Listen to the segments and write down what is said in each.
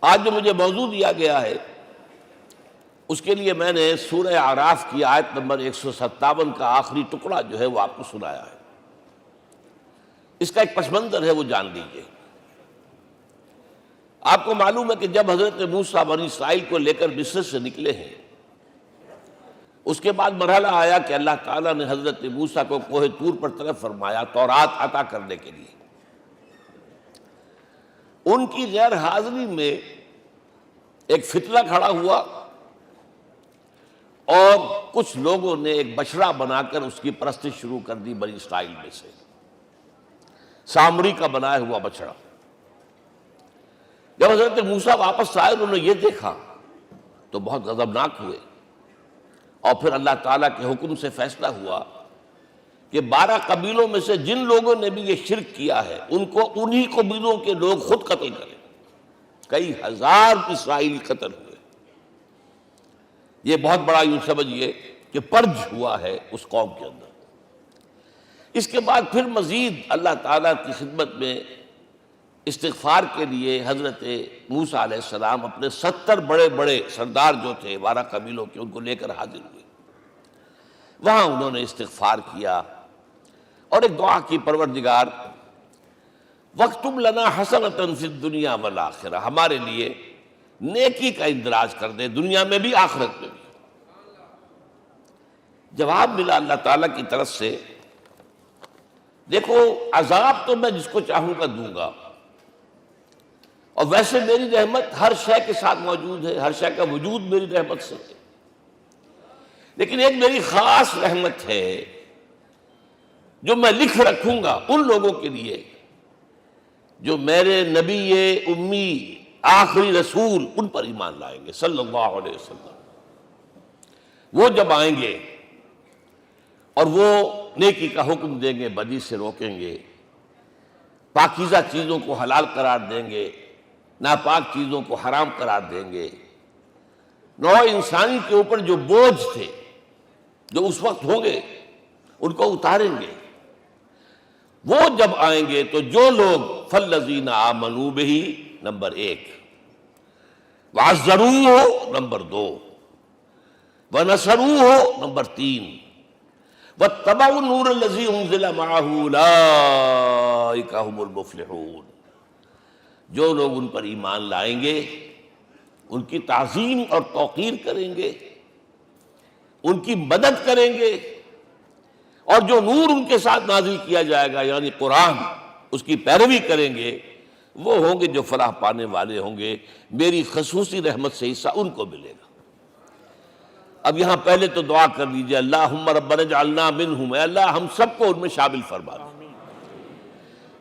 آج جو مجھے موضوع دیا گیا ہے اس کے لیے میں نے سورہ اعراف کی آیت نمبر 157 کا آخری ٹکڑا جو ہے وہ آپ کو سنایا ہے۔ اس کا ایک پس منظر ہے، وہ جان لیجیے۔ آپ کو معلوم ہے کہ جب حضرت موسیٰ بنی اسرائیل کو لے کر مصر سے نکلے ہیں، اس کے بعد مرحلہ آیا کہ اللہ تعالیٰ نے حضرت موسیٰ کو کوہ طور پر طلب فرمایا تورات عطا کرنے کے لیے۔ ان کی غیر حاضری میں ایک فتنہ کھڑا ہوا اور کچھ لوگوں نے ایک بچڑا بنا کر اس کی پرستش شروع کر دی بنی اسرائیل میں سے، سامری کا بنایا ہوا بچڑا۔ جب حضرت موسیٰ واپس آئے انہوں نے یہ دیکھا تو بہت غضبناک ہوئے، اور پھر اللہ تعالیٰ کے حکم سے فیصلہ ہوا کہ 12 قبیلوں میں سے جن لوگوں نے بھی یہ شرک کیا ہے ان کو انہی قبیلوں کے لوگ خود قتل کریں۔ کئی ہزار اسرائیلی قتل ہوئے۔ یہ بہت بڑا یوں سمجھیے کہ پرج ہوا ہے اس قوم کے اندر۔ اس کے بعد پھر مزید اللہ تعالیٰ کی خدمت میں استغفار کے لیے حضرت موسیٰ علیہ السلام اپنے 70 بڑے بڑے سردار جو تھے 12 قبیلوں کے، ان کو لے کر حاضر ہوئے۔ وہاں انہوں نے استغفار کیا اور ایک دعا کی، پروردگار وَاكْتُبْ لَنَا حَسَنَةً فِي الدُّنْيَا وَالْآخِرَةِ، ہمارے لیے نیکی کا اندراج کر دے، دنیا میں بھی آخرت میں بھی۔ جواب ملا اللہ تعالیٰ کی طرف سے، دیکھو عذاب تو میں جس کو چاہوں گا دوں گا، اور ویسے میری رحمت ہر شے کے ساتھ موجود ہے، ہر شے کا وجود میری رحمت سے ہے، لیکن ایک میری خاص رحمت ہے جو میں لکھ رکھوں گا ان لوگوں کے لیے جو میرے نبی امی آخری رسول ان پر ایمان لائیں گے صلی اللہ علیہ وسلم۔ وہ جب آئیں گے اور وہ نیکی کا حکم دیں گے، بدی سے روکیں گے، پاکیزہ چیزوں کو حلال قرار دیں گے، ناپاک چیزوں کو حرام قرار دیں گے، نوع انسانی کے اوپر جو بوجھ تھے جو اس وقت ہوں گے ان کو اتاریں گے۔ وہ جب آئیں گے تو جو لوگ فَالَّذِينَ آمَنُوا بِهِ نمبر 1، وَعَزَّرُوهُ نمبر 2، وَنَصَرُوهُ نمبر 3، وَاتَّبَعُوا النُّورَ الَّذِي أُنزِلَ مَعَهُ أُولَٰئِكَ هُمُ الْمُفْلِحُونَ۔ جو لوگ ان پر ایمان لائیں گے، ان کی تعظیم اور توقیر کریں گے، ان کی مدد کریں گے، اور جو نور ان کے ساتھ نازل کیا جائے گا یعنی قرآن، اس کی پیروی کریں گے، وہ ہوں گے جو فلاح پانے والے ہوں گے، میری خصوصی رحمت سے حصہ ان کو ملے گا۔ اب یہاں پہلے تو دعا کر لیجئے، اللہم ربنا اجعلنا منہم، اے اللہ ہم سب کو ان میں شامل فرما دے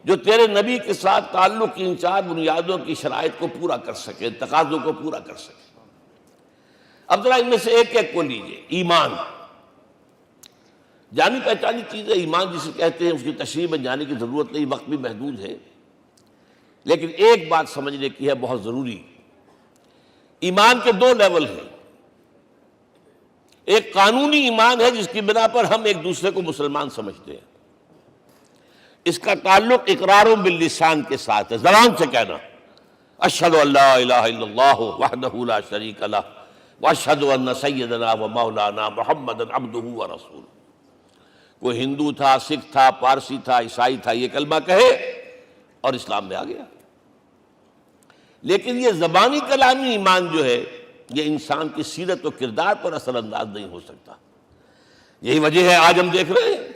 جو تیرے نبی کے ساتھ تعلق کی ان 4 بنیادوں کی شرائط کو پورا کر سکے، تقاضوں کو پورا کر سکے۔ اب ذرا ان میں سے ایک ایک کو لیجئے۔ ایمان جانی پہچانی چیز ہے، ایمان جسے کہتے ہیں، اس کی تشریح میں جانے کی ضرورت نہیں، وقت بھی محدود ہے، لیکن ایک بات سمجھنے کی ہے بہت ضروری۔ ایمان کے 2 لیول ہیں۔ ایک قانونی ایمان ہے جس کی بنا پر ہم ایک دوسرے کو مسلمان سمجھتے ہیں، اس کا تعلق اقرار باللسان کے ساتھ ہے، زبان سے کہنا اشہد ان لا الہ الا اللہ وحدہ لا شریک لہ واشہد ان سیدنا و مولانا محمدا عبدہ ورسولہ۔ کوئی ہندو تھا، سکھ تھا، پارسی تھا، عیسائی تھا، یہ کلمہ کہے اور اسلام میں آ گیا۔ لیکن یہ زبانی کلامی ایمان جو ہے یہ انسان کی سیرت و کردار پر اثر انداز نہیں ہو سکتا۔ یہی وجہ ہے آج ہم دیکھ رہے ہیں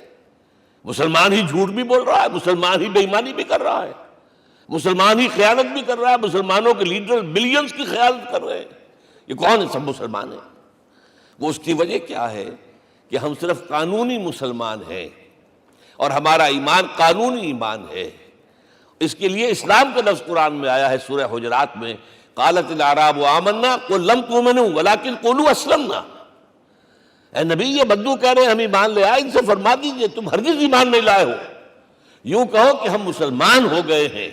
مسلمان ہی جھوٹ بھی بول رہا ہے، مسلمان ہی بے ایمانی بھی کر رہا ہے، مسلمان ہی خیانت بھی کر رہا ہے، مسلمانوں کے لیڈر بلینز کی خیانت کر رہے ہیں۔ یہ کون ہے؟ سب مسلمان ہیں۔ وہ اس کی وجہ کیا ہے کہ ہم صرف قانونی مسلمان ہیں اور ہمارا ایمان قانونی ایمان ہے۔ اس کے لیے اسلام کا لفظ قرآن میں آیا ہے سورہ حجرات میں، قالت الاعراب آمنا قل لم تؤمنوا ولکن قولوا اسلمنا۔ اے نبی یہ بدو کہہ رہے ہیں ہم ایمان لے آئے، ان سے فرما دیجئے تم ہرگز ایمان نہیں لائے ہو، یوں کہو کہ ہم مسلمان ہو گئے ہیں۔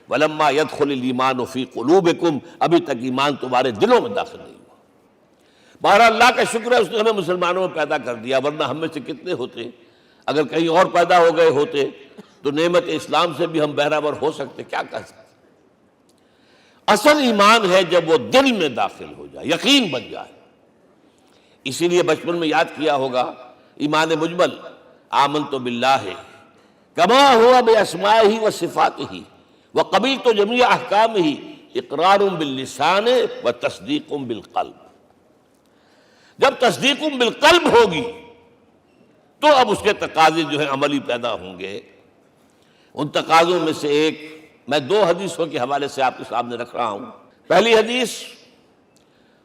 ولما يدخل الایمان فی قلوبکم، ابھی تک ایمان تمہارے دلوں میں داخل نہیں ہوا۔ بہرحال اللہ کا شکر ہے اس نے ہمیں مسلمانوں میں پیدا کر دیا، ورنہ ہم میں سے کتنے ہوتے اگر کہیں اور پیدا ہو گئے ہوتے تو نعمت اسلام سے بھی ہم بہرہ ور ہو سکتے، کیا کہہ سکتے۔ اصل ایمان ہے جب وہ دل میں داخل ہو جائے، یقین بن جائے۔ اسی لیے بچپن میں یاد کیا ہوگا ایمان مجمل، آمنت باللہ کما ہوا باسمائہ و صفاتہ وقبلت جمیع احکامہ اقرار باللسان و تصدیق بالقلب۔ جب تصدیق بالقلب ہوگی تو اب اس کے تقاضے جو ہیں عملی پیدا ہوں گے۔ ان تقاضوں میں سے ایک میں 2 حدیثوں کے حوالے سے آپ کے سامنے رکھ رہا ہوں۔ پہلی حدیث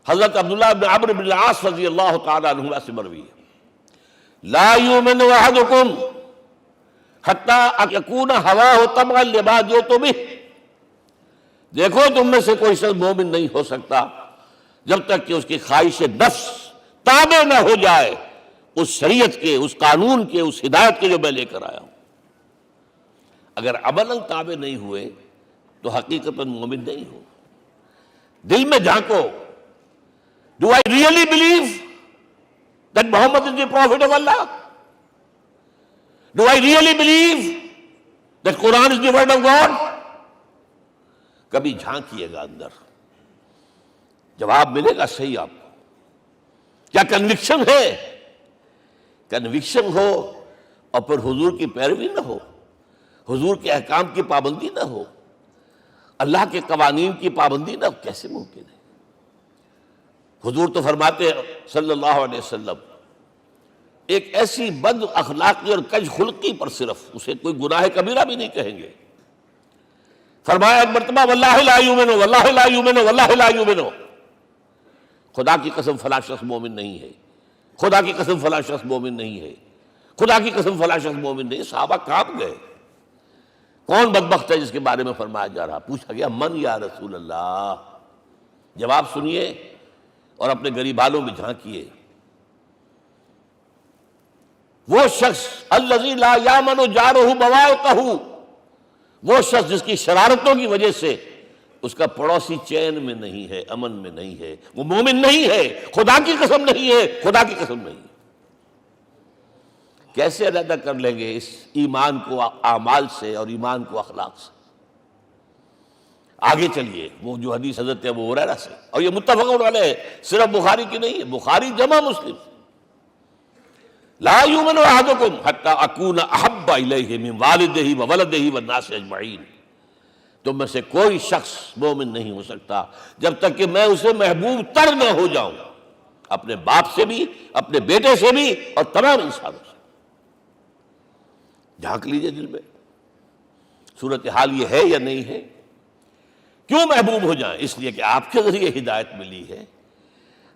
حضرت عبداللہ بن عمرو بن العاص رضی اللہ تعالی عنہما سے مروی ہے، لا یؤمن احدکم حتی یکون ہواہ طبعا لما جئت بہ۔ دیکھو تم میں سے کوئی شخص مومن نہیں ہو سکتا جب تک کہ اس کی خواہش نفس تابع نہ ہو جائے اس شریعت کے، اس قانون کے، اس ہدایت کے جو میں لے کر آیا ہوں۔ اگر عملاً تابع نہیں ہوئے تو حقیقتاً مومن نہیں ہو۔ دل میں جھانکو، Do I really believe that Muhammad is the prophet of Allah? Do I really believe that Quran is the word of God? کبھی جھانکیے گا اندر، جواب ملے گا صحیح آپ کو۔ کیا کنوکشن ہے؟ کنوکشن ہو اور پھر حضور کی پیروی نہ ہو، حضور کے احکام کی پابندی نہ ہو، اللہ کے قوانین کی پابندی نہ ہو، کیسے ممکن ہے؟ حضور تو فرماتے ہیں صلی اللہ علیہ وسلم، ایک ایسی بد اخلاقی اور کج خلقی پر صرف اسے کوئی گناہ کبیرہ بھی نہیں کہیں گے۔ فرمایا ایک مرتبہ واللہ لا یؤمن، واللہ لا یؤمن، واللہ لا یؤمن، خدا کی قسم فلاں شخص مومن نہیں ہے، خدا کی قسم فلاں شخص مومن نہیں ہے، خدا کی قسم فلاں شخص مومن نہیں۔ صحابہ کانپ گئے، کون بدبخت ہے جس کے بارے میں فرمایا جا رہا؟ پوچھا گیا من یا رسول اللہ؟ جواب سنیے اور اپنے غریب حالوں میں جھانکیے۔ وہ شخص الذی لا یامن جارہ بوائقہ، وہ شخص جس کی شرارتوں کی وجہ سے اس کا پڑوسی چین میں نہیں ہے، امن میں نہیں ہے، وہ مومن نہیں ہے، خدا کی قسم نہیں ہے، خدا کی قسم نہیں ہے۔ کیسے علیحدہ کر لیں گے اس ایمان کو اعمال سے اور ایمان کو اخلاق سے؟ آگے چلیے، وہ جو حدیث حضرت ابو ہریرہ سے، اور یہ متفق علیہ ہے، صرف بخاری کی نہیں ہے، بخاری جمع مسلم۔ لا یؤمن احدکم حتی اکون احب الیہ من والدہ وولدہ والناس اجمعین۔ تم میں سے کوئی شخص مومن نہیں ہو سکتا جب تک کہ میں اسے محبوب تر نہ ہو جاؤں، اپنے باپ سے بھی، اپنے بیٹے سے بھی، اور تمام انسانوں سے۔ جھانک لیجئے دل میں، صورتحال یہ ہے یا نہیں ہے؟ کیوں محبوب ہو جائیں؟ اس لیے کہ آپ کے ذریعے ہدایت ملی ہے،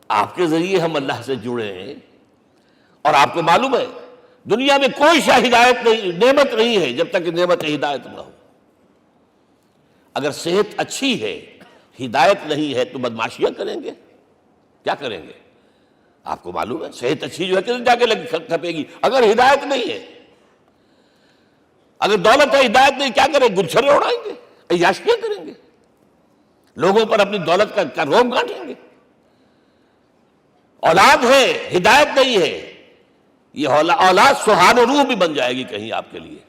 آپ کے ذریعے ہم اللہ سے جڑے ہیں، اور آپ کو معلوم ہے دنیا میں کوئی شاہ ہدایت نہیں، نعمت نہیں ہے جب تک کہ نعمت ہدایت نہ ہو۔ اگر صحت اچھی ہے، ہدایت نہیں ہے، تو بدماشیاں کریں گے، کیا کریں گے؟ آپ کو معلوم ہے صحت اچھی جو ہے کہ جا کے کھپے گی، اگر ہدایت نہیں ہے۔ اگر دولت ہے، ہدایت نہیں، کیا کریں؟ گلچھرے اڑائیں گے، عیاشیاں کریں گے، لوگوں پر اپنی دولت کا روب گانٹیں گے۔ اولاد ہے، ہدایت نہیں ہے، یہ اولاد سہان و روح بھی بن جائے گی کہیں آپ کے لیے۔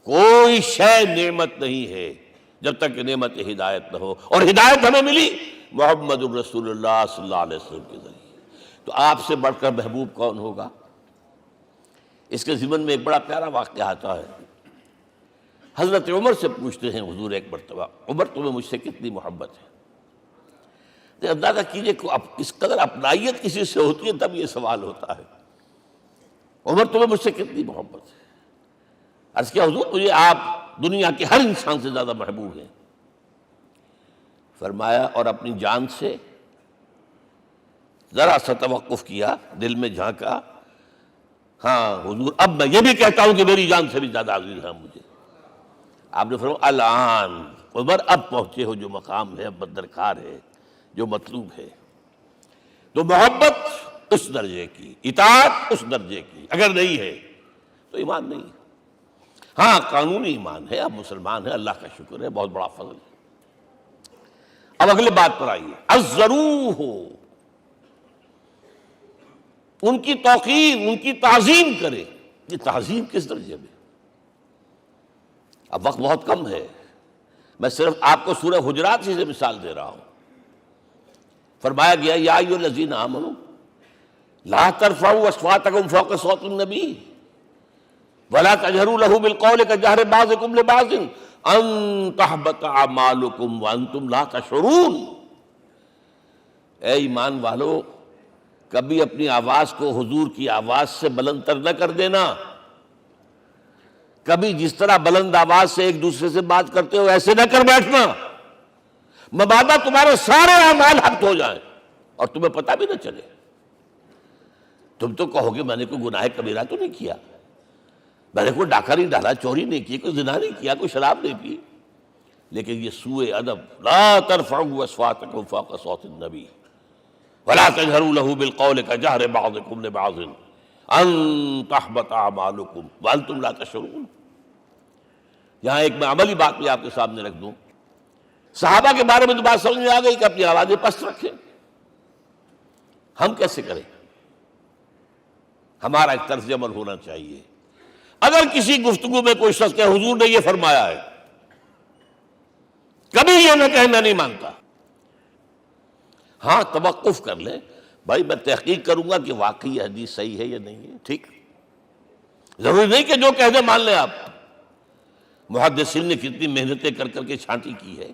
کوئی شے نعمت نہیں ہے جب تک کہ نعمت ہدایت نہ ہو، اور ہدایت ہمیں ملی محمد الرسول اللہ صلی اللہ علیہ وسلم کے ذریعے۔ تو آپ سے بڑھ کر محبوب کون ہوگا؟ اس کے ضمن میں ایک بڑا پیارا واقعہ آتا ہے۔ حضرت عمر سے پوچھتے ہیں حضور ایک مرتبہ، عمر تمہیں مجھ سے کتنی محبت ہے؟ اندازہ کیجئے کہ اس قدر اپنائیت کسی سے ہوتی ہے تب یہ سوال ہوتا ہے، عمر تمہیں مجھ سے کتنی محبت ہے؟ عرض کیا حضور مجھے آپ دنیا کے ہر انسان سے زیادہ محبوب ہیں۔ فرمایا اور اپنی جان سے؟ ذرا سا توقف کیا، دل میں جھانکا، ہاں حضور اب میں یہ بھی کہتا ہوں کہ میری جان سے بھی زیادہ عزیز ہے مجھے۔ آپ نے فرمایا الان عمر اب پہنچے ہو جو مقام ہے، اب درکار ہے، جو مطلوب ہے۔ تو محبت اس درجے کی، اطاعت اس درجے کی اگر نہیں ہے تو ایمان نہیں ہے۔ ہاں قانونی ایمان ہے، اب مسلمان ہے، اللہ کا شکر ہے، بہت بڑا فضل ہے۔ اب اگلے بات پر آئیے، الضروح، ان کی توقیر، ان کی تعظیم کرے۔ یہ تعظیم کس درجے میں؟ اب وقت بہت کم ہے، میں صرف آپ کو سورہ حجرات سے مثال دے رہا ہوں. فرمایا گیا یا ایھا الذین آمنوا لا ترفعوا اصواتکم فوق صوت النبی ولا تجہروا لہ بالقول کجہر بعضکم لبعض ان تحبط اعمالکم وانتم لا تشعرون. اے ایمان والو، کبھی اپنی آواز کو حضور کی آواز سے بلند تر نہ کر دینا. کبھی جس طرح بلند آواز سے ایک دوسرے سے بات کرتے ہو ایسے نہ کر بیٹھنا، مبادا تمہارے سارے اعمال حق ہو جائیں اور تمہیں پتہ بھی نہ چلے. تم تو کہو گے میں نے کوئی گناہ کبیرہ تو نہیں کیا، میں نے کوئی ڈاکہ نہیں ڈالا، چوری نہیں کی، کوئی زنا نہیں کیا، کوئی شراب نہیں پی. لیکن یہ سوء ادب، لا ترفعوا اصواتکم فوق صوت النبی ولا تجہروا لہ بالقول کجہر بعضکم لبعض ان تحبط اعمالکم وانتم لا تشعرون. یہاں ایک میں عملی بات بھی آپ کے سامنے رکھ دوں. صحابہ کے بارے میں تو بات سمجھ میں آ گئی کہ اپنی آوازیں پست رکھیں. ہم کیسے کریں؟ ہمارا ایک طرز عمل ہونا چاہیے. اگر کسی گفتگو میں کوئی شخص کہ حضور نے یہ فرمایا ہے، کبھی یہ نہ کہے میں نہیں مانتا. ہاں توقف کر لیں، بھائی میں تحقیق کروں گا کہ واقعی یہ حدیث صحیح ہے یا نہیں ہے. ٹھیک، ضروری نہیں کہ جو کہہ دے مان لیں آپ. محدثین نے کتنی محنتیں کر کر کے چھانٹی کی ہے.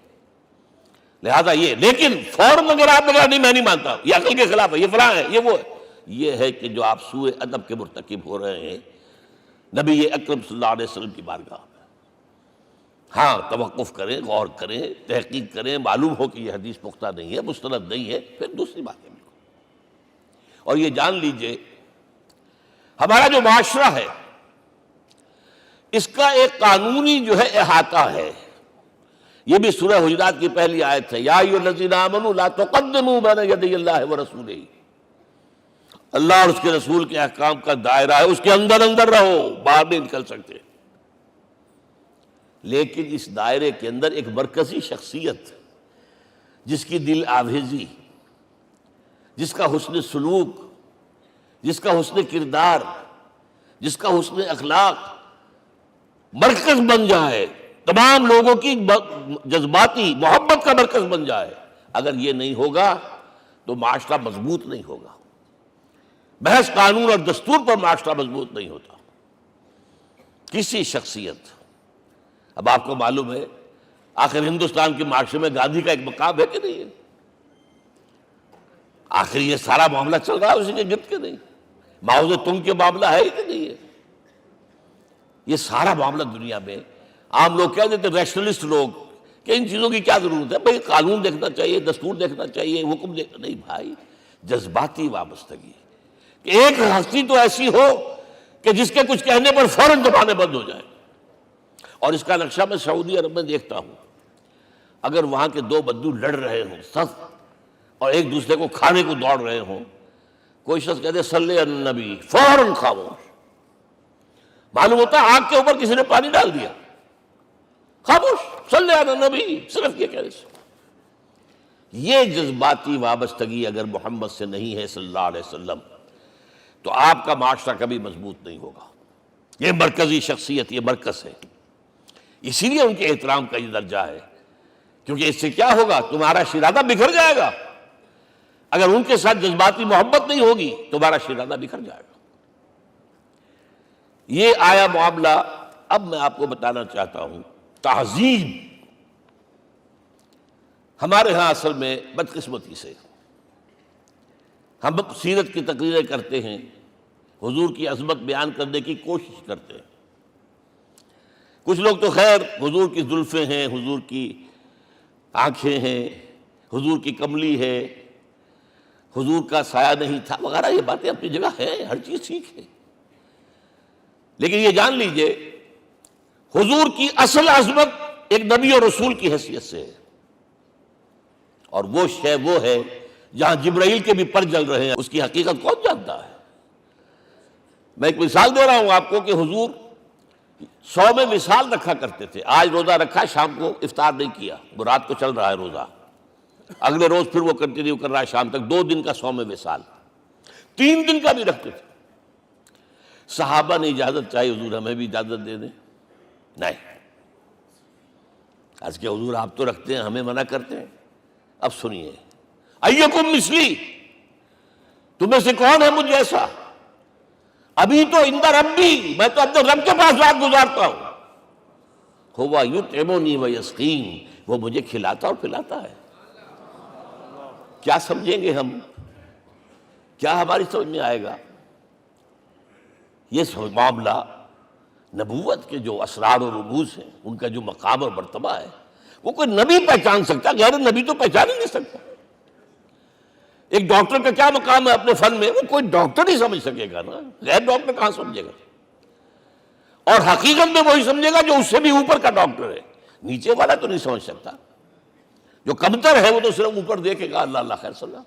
لہذا یہ، لیکن فوراً اگر آپ لگا نہیں میں نہیں مانتا، یہ عقل کے خلاف ہے، یہ فلاں ہے، یہ وہ ہے، یہ ہے کہ جو آپ سوء ادب کے مرتکب ہو رہے ہیں نبی اکرم صلی اللہ علیہ وسلم کی بارگاہ میں. ہاں توقف کریں، غور کریں، تحقیق کریں، معلوم ہو کہ یہ حدیث پختہ نہیں ہے، مستند نہیں ہے، پھر دوسری بات ہے. اور یہ جان لیجئے ہمارا جو معاشرہ ہے اس کا ایک قانونی جو ہے احاطہ ہے. یہ بھی سورہ حجرات کی پہلی آیت ہے، یا ایھا الذین آمنوا لا تقدموا بین یدی اللہ ورسولہ. اللہ اور اس کے رسول کے احکام کا دائرہ ہے، اس کے اندر اندر رہو، باہر نہیں نکل سکتے. لیکن اس دائرے کے اندر ایک مرکزی شخصیت جس کی دل آویزی، جس کا حسن سلوک، جس کا حسن کردار، جس کا حسن اخلاق مرکز بن جائے، تمام لوگوں کی جذباتی محبت کا مرکز بن جائے، اگر یہ نہیں ہوگا تو معاشرہ مضبوط نہیں ہوگا. محض قانون اور دستور پر معاشرہ مضبوط نہیں ہوتا. کسی شخصیت، اب آپ کو معلوم ہے آخر ہندوستان کے معاشرے میں گاندھی کا ایک مقام ہے کہ نہیں ہے؟ آخر یہ سارا معاملہ چل رہا ہے اسی کے گرد کے نہیں؟ ماؤ زے تنگ کے معاملہ ہے کہ نہیں ہے؟ یہ سارا معاملہ دنیا میں عام لوگ کہہ دیتے، ریشنلسٹ لوگ، کہ ان چیزوں کی کیا ضرورت ہے؟ بھائی قانون دیکھنا چاہیے، دستور دیکھنا چاہیے، حکم دیکھنا نہیں. بھائی جذباتی وابستگی، کہ ایک ہستی تو ایسی ہو کہ جس کے کچھ کہنے پر فوراً زبانیں بند ہو جائیں. اور اس کا نقشہ میں سعودی عرب میں دیکھتا ہوں، اگر وہاں کے دو بدو لڑ رہے ہوں صف اور ایک دوسرے کو کھانے کو دوڑ رہے ہوں، کوئی شخص کہتے صلی علی النبی، فوراً خاموش. معلوم ہوتا ہے آگ کے اوپر کسی نے پانی ڈال دیا، خاموش، صلی علی النبی، صرف یہ کہنے سے. یہ جذباتی وابستگی اگر محمد سے نہیں ہے صلی اللہ علیہ وسلم تو آپ کا معاشرہ کبھی مضبوط نہیں ہوگا. یہ مرکزی شخصیت، یہ مرکز ہے. اسی لیے ان کے احترام کا یہ درجہ ہے، کیونکہ اس سے کیا ہوگا؟ تمہارا شیرازہ بکھر جائے گا. اگر ان کے ساتھ جذباتی محبت نہیں ہوگی تمہارا شیرازہ بکھر جائے گا. یہ آیا معاملہ. اب میں آپ کو بتانا چاہتا ہوں تہذیب. ہمارے ہاں اصل میں بدقسمتی سے ہم سیرت کی تقریریں کرتے ہیں، حضور کی عظمت بیان کرنے کی کوشش کرتے ہیں. کچھ لوگ تو خیر حضور کی زلفیں ہیں، حضور کی آنکھیں ہیں، حضور کی کملی ہے، حضور کا سایہ نہیں تھا وغیرہ، یہ باتیں اپنی جگہ ہیں، ہر چیز ٹھیک ہے. لیکن یہ جان لیجئے حضور کی اصل عظمت ایک نبی اور رسول کی حیثیت سے ہے، اور وہ شے وہ ہے جہاں جبرائیل کے بھی پر جل رہے ہیں. اس کی حقیقت کون جانتا ہے؟ میں ایک مثال دے رہا ہوں آپ کو کہ حضور 100 میں مثال رکھا کرتے تھے. آج روزہ رکھا، شام کو افطار نہیں کیا، وہ رات کو چل رہا ہے روزہ، اگلے روز پھر وہ کنٹینیو کر رہا ہے شام تک. 2 دن کا 100 میں مثال، 3 دن کا بھی رکھتے تھے. صحابہ نے اجازت چاہی، حضور ہمیں بھی اجازت دے دیں. نہیں، عرض کہ حضور آپ تو رکھتے ہیں، ہمیں منع کرتے ہیں۔ اب سنیے، ایکم مثلی، تمہیں سے کون ہے مجھ جیسا؟ ابھی تو عند ربی، میں تو اپنے رب کے پاس رات گزارتا ہوں، ہوا یطعمنی ویسقین، وہ مجھے کھلاتا اور پلاتا ہے۔ کیا سمجھیں گے ہم؟ کیا ہماری سمجھ میں آئے گا؟ یہ معاملہ نبوت کے جو اسرار و رموز ہیں، ان کا جو مقام اور مرتبہ ہے، وہ کوئی نبی پہچان سکتا، غیر نبی تو پہچان ہی نہیں سکتا۔ ایک ڈاکٹر کا کیا مقام ہے اپنے فن میں، وہ کوئی ڈاکٹر ہی سمجھ سکے گا نا، غیر ڈاکٹر کہاں سمجھے گا؟ اور حقیقت میں وہی سمجھے گا جو اس سے بھی اوپر کا ڈاکٹر ہے، نیچے والا تو نہیں سمجھ سکتا۔ جو کمتر ہے وہ تو صرف اوپر دیکھے گا، اللہ اللہ خیر صلی اللہ۔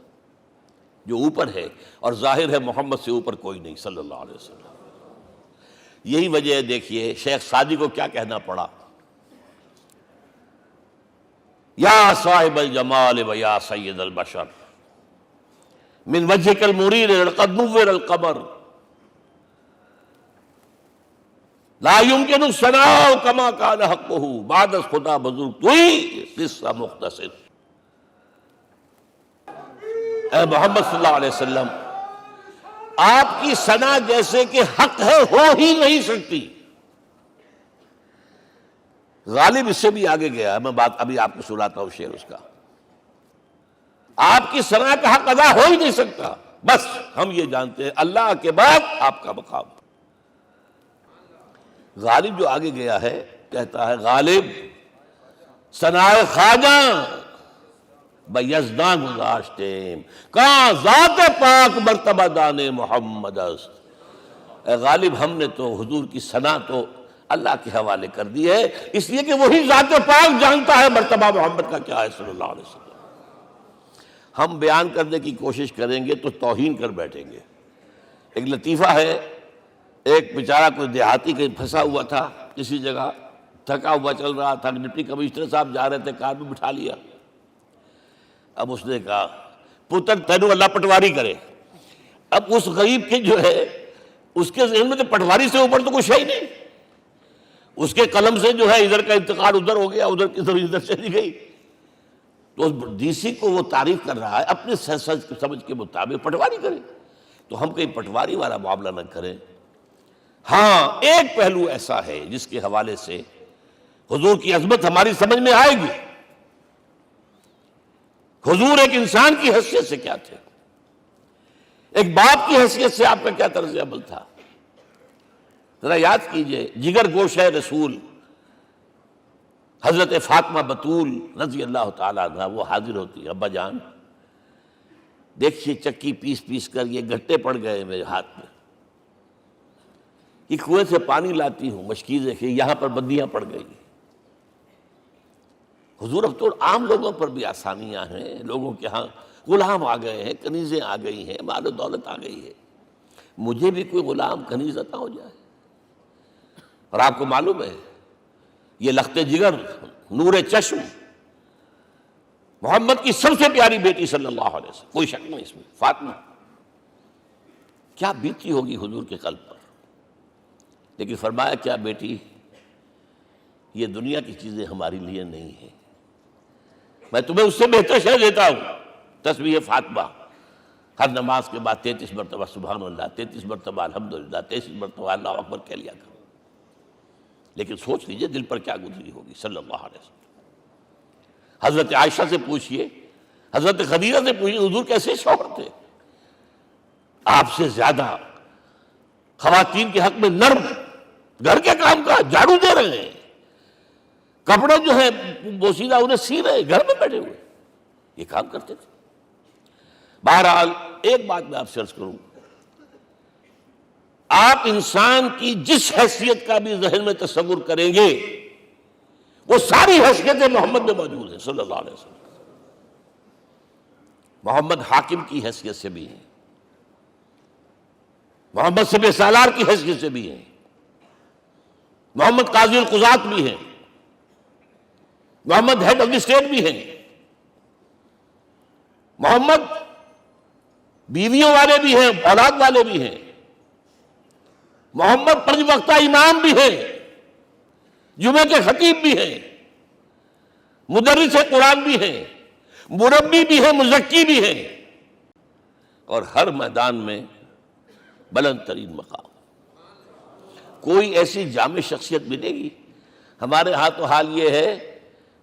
جو اوپر ہے اور ظاہر ہے محمد سے اوپر کوئی نہیں صلی اللہ علیہ وسلم۔ یہی وجہ ہے، دیکھیے شیخ سعدی کو کیا کہنا پڑا، یا صاحب الجمال و یا سید البشر من وجهك المرير لقد نور القمر لا يمكن الثناء كما كان حقه بعد از خدا بزرگ توئی قصہ مختصر۔ اے محمد صلی اللہ علیہ وسلم، آپ کی ثنا جیسے کہ حق ہے ہو ہی نہیں سکتی۔ غالب اس سے بھی آگے گیا ہے، میں بات ابھی آپ کو سناتا ہوں شعر اس کا۔ آپ کی ثنا کا حق ادا ہو ہی نہیں سکتا، بس ہم یہ جانتے ہیں اللہ کے بعد آپ کا مقام۔ غالب جو آگے گیا ہے کہتا ہے، غالب ثنا خواجہ بیزداں گزاشتیم کہاں ذات پاک مرتبہ دان محمد است۔ اے غالب ہم نے تو حضور کی ثنا تو اللہ کے حوالے کر دی ہے، اس لیے کہ وہی ذات پاک جانتا ہے مرتبہ محمد کا کیا ہے صلی اللہ علیہ وسلم۔ ہم بیان کرنے کی کوشش کریں گے تو توہین کر بیٹھیں گے۔ ایک لطیفہ ہے، ایک بیچارہ کوئی دیہاتی کہیں پھنسا ہوا تھا کسی جگہ، تھکا ہوا چل رہا تھا، ڈپٹی کمشنر صاحب جا رہے تھے، کار میں بٹھا لیا۔ اب اس نے کہا، پتر تینوں اللہ پٹواری کرے۔ اب اس غریب کے جو ہے اس کے ذہن میں تو پٹواری سے اوپر تو کچھ ہے ہی نہیں، اس کے قلم سے جو ہے ادھر کا انتقال ادھر ہو گیا، ادھر کی ادھر چلی گئی۔ تو اس ڈی سی کو وہ تعریف کر رہا ہے اپنے سمجھ کے مطابق، پٹواری کرے تو ہم کہیں پٹواری والا معاملہ نہ کریں۔ ہاں ایک پہلو ایسا ہے جس کے حوالے سے حضور کی عظمت ہماری سمجھ میں آئے گی۔ حضور ایک انسان کی حیثیت سے کیا تھے، ایک باپ کی حیثیت سے آپ کا کیا طرز عمل تھا۔ ذرا یاد کیجئے، جگر گوشہ رسول حضرت فاطمہ بطول رضی اللہ تعالیٰ عنہ وہ حاضر ہوتی، ابا جان دیکھیے چکی پیس پیس کر یہ گھٹے پڑ گئے میرے ہاتھ میں، یہ کنویں سے پانی لاتی ہوں، مشکیزیں کہ یہاں پر بندیاں پڑ گئی۔ حضور اب تو عام لوگوں پر بھی آسانیاں ہیں، لوگوں کے ہاں غلام آ گئے ہیں، کنیزیں آ گئی ہیں، مال و دولت آ گئی ہے، مجھے بھی کوئی غلام کنیز عطا ہو جائے۔ اور آپ کو معلوم ہے یہ لخت جگر نور چشم محمد کی سب سے پیاری بیٹی صلی اللہ علیہ وسلم، کوئی شک نہیں اس میں، فاطمہ، کیا بیتی ہوگی حضور کے قلب پر۔ لیکن فرمایا، کیا بیٹی یہ دنیا کی چیزیں ہماری لیے نہیں ہیں، میں تمہیں اس سے بہتر شے دیتا ہوں۔ تسبیح فاطمہ ہر نماز کے بعد 33 مرتبہ سبحان اللہ، 33 مرتبہ الحمدللہ، 33 مرتبہ اللہ اکبر کہہ لیا کرو۔ لیکن سوچ لیجئے دل پر کیا گزری ہوگی صلی اللہ علیہ وسلم۔ حضرت عائشہ سے پوچھئے، حضرت خدیجہ سے پوچھئے، حضور کیسے شوہر تھے، آپ سے زیادہ خواتین کے حق میں نرم، گھر کے کام کا جھاڑو دے رہے ہیں، کپڑے جو ہیں بوسیدہ انہیں سی رہے، گھر میں بیٹھے ہوئے یہ کام کرتے تھے۔ بہرحال ایک بات میں آپ سے عرض کروں، آپ انسان کی جس حیثیت کا بھی ذہن میں تصور کریں گے وہ ساری حیثیتیں محمد میں موجود ہیں صلی اللہ علیہ وسلم۔ محمد حاکم کی حیثیت سے بھی ہیں، محمد سپہ سالار کی حیثیت سے بھی ہیں، محمد قاضی القضات بھی ہیں، محمد ہیڈ آف دی اسٹیٹ بھی ہیں، محمد بیویوں والے بھی ہیں، اولاد والے بھی ہیں، محمد 5 وقتہ امام بھی ہیں، جمعہ کے خطیب بھی ہیں، مدرس قرآن بھی ہیں، مربی بھی ہیں، مزکی بھی ہیں، اور ہر میدان میں بلند ترین مقام۔ کوئی ایسی جامع شخصیت ملے گی؟ ہمارے ہاں تو حال یہ ہے